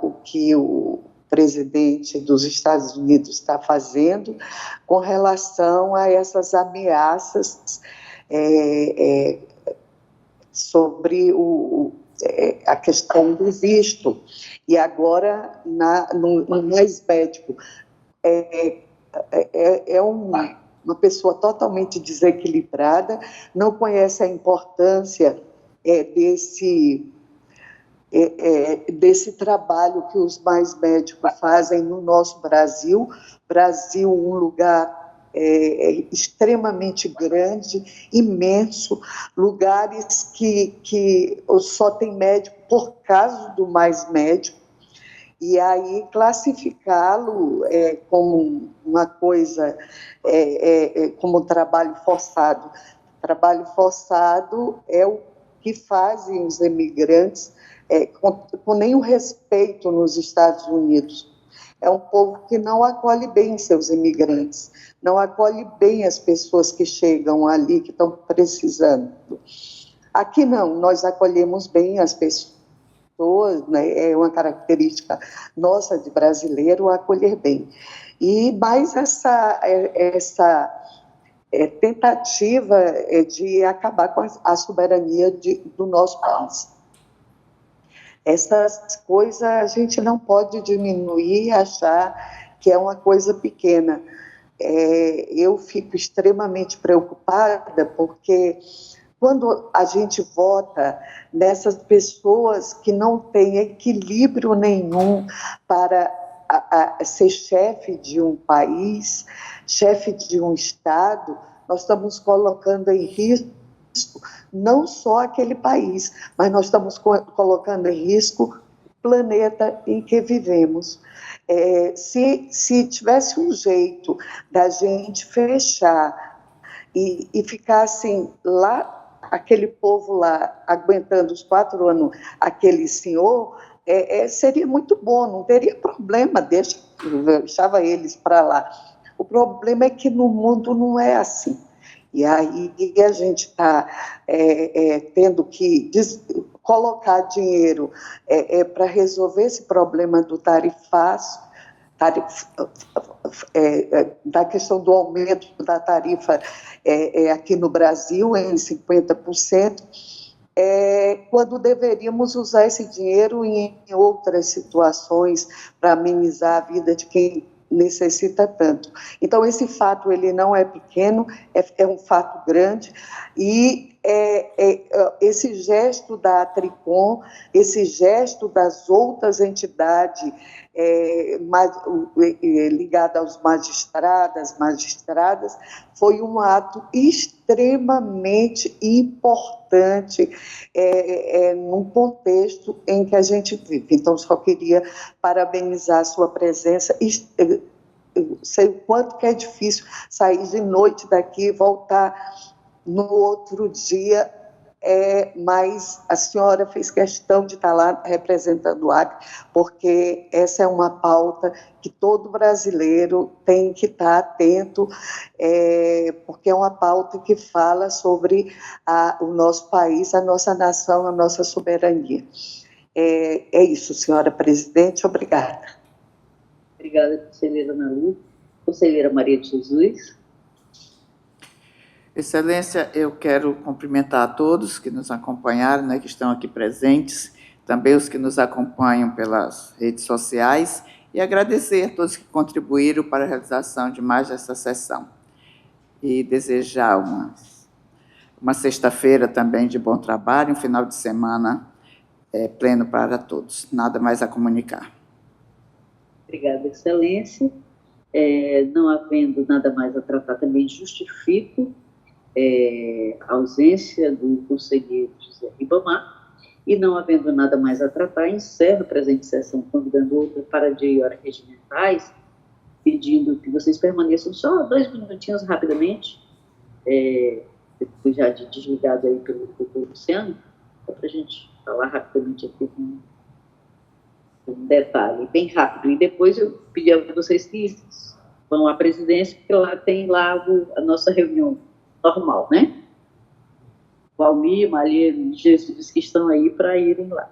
S2: o que o presidente dos Estados Unidos está fazendo com relação a essas ameaças sobre a questão do visto. E agora, no mais médico, uma pessoa totalmente desequilibrada, não conhece a importância desse trabalho que os mais médicos fazem no nosso Brasil. Brasil, um lugar extremamente grande, imenso, lugares que só tem médico por causa do mais médico, e aí classificá-lo como uma coisa, como trabalho forçado. Trabalho forçado é o que fazem os imigrantes com nenhum respeito nos Estados Unidos. É um povo que não acolhe bem seus imigrantes, não acolhe bem as pessoas que chegam ali, que estão precisando. Aqui não, nós acolhemos bem as pessoas pessoas, né, é uma característica nossa de brasileiro acolher bem. E mais essa tentativa de acabar com a soberania do nosso país. Essas coisas a gente não pode diminuir e achar que é uma coisa pequena. Eu fico extremamente preocupada porque quando a gente vota nessas pessoas que não têm equilíbrio nenhum para ser chefe de um país, chefe de um Estado, nós estamos colocando em risco não só aquele país, mas nós estamos colocando em risco o planeta em que vivemos. Se tivesse um jeito da gente fechar e ficar assim, lá, aquele povo lá, aguentando os 4 anos, aquele senhor, seria muito bom, não teria problema, deixava eles para lá. O problema é que no mundo não é assim. E aí a gente está tendo que colocar dinheiro para resolver esse problema do tarifaço, da questão do aumento da tarifa aqui no Brasil em 50%, quando deveríamos usar esse dinheiro em outras situações para amenizar a vida de quem necessita tanto. Então, esse fato ele não é pequeno, é um fato grande, e esse gesto da Tricom, esse gesto das outras entidades ligadas aos magistradas, foi um ato extremamente importante num contexto em que a gente vive. Então, só queria parabenizar a sua presença. Eu sei o quanto que é difícil sair de noite daqui e voltar no outro dia, mas a senhora fez questão de estar lá representando o Acre, porque essa é uma pauta que todo brasileiro tem que estar atento, porque é uma pauta que fala sobre o nosso país, a nossa nação, a nossa soberania. É isso, senhora presidente, obrigada.
S1: Obrigada, conselheira Ana Lu. Conselheira Maria de Jesus.
S6: Excelência, eu quero cumprimentar a todos que nos acompanharam, né, que estão aqui presentes, também os que nos acompanham pelas redes sociais, e agradecer a todos que contribuíram para a realização de mais essa sessão. E desejar uma sexta-feira também de bom trabalho, um final de semana pleno para todos. Nada mais a comunicar.
S1: Obrigada, Excelência. Não havendo nada mais a tratar, também justifico a ausência do conselheiro José Ribamar, e não havendo nada mais a tratar, encerro a presente sessão, convidando outra para dia e hora regimentais, pedindo que vocês permaneçam só 2 minutinhos rapidamente, depois já de desligado aí pelo doutor Luciano, só para a gente falar rapidamente aqui com um detalhe, bem rápido, e depois eu pedi a vocês que vão à presidência, porque lá tem a nossa reunião normal, né? Valmir, Malheiro, Jesus que estão aí para irem lá.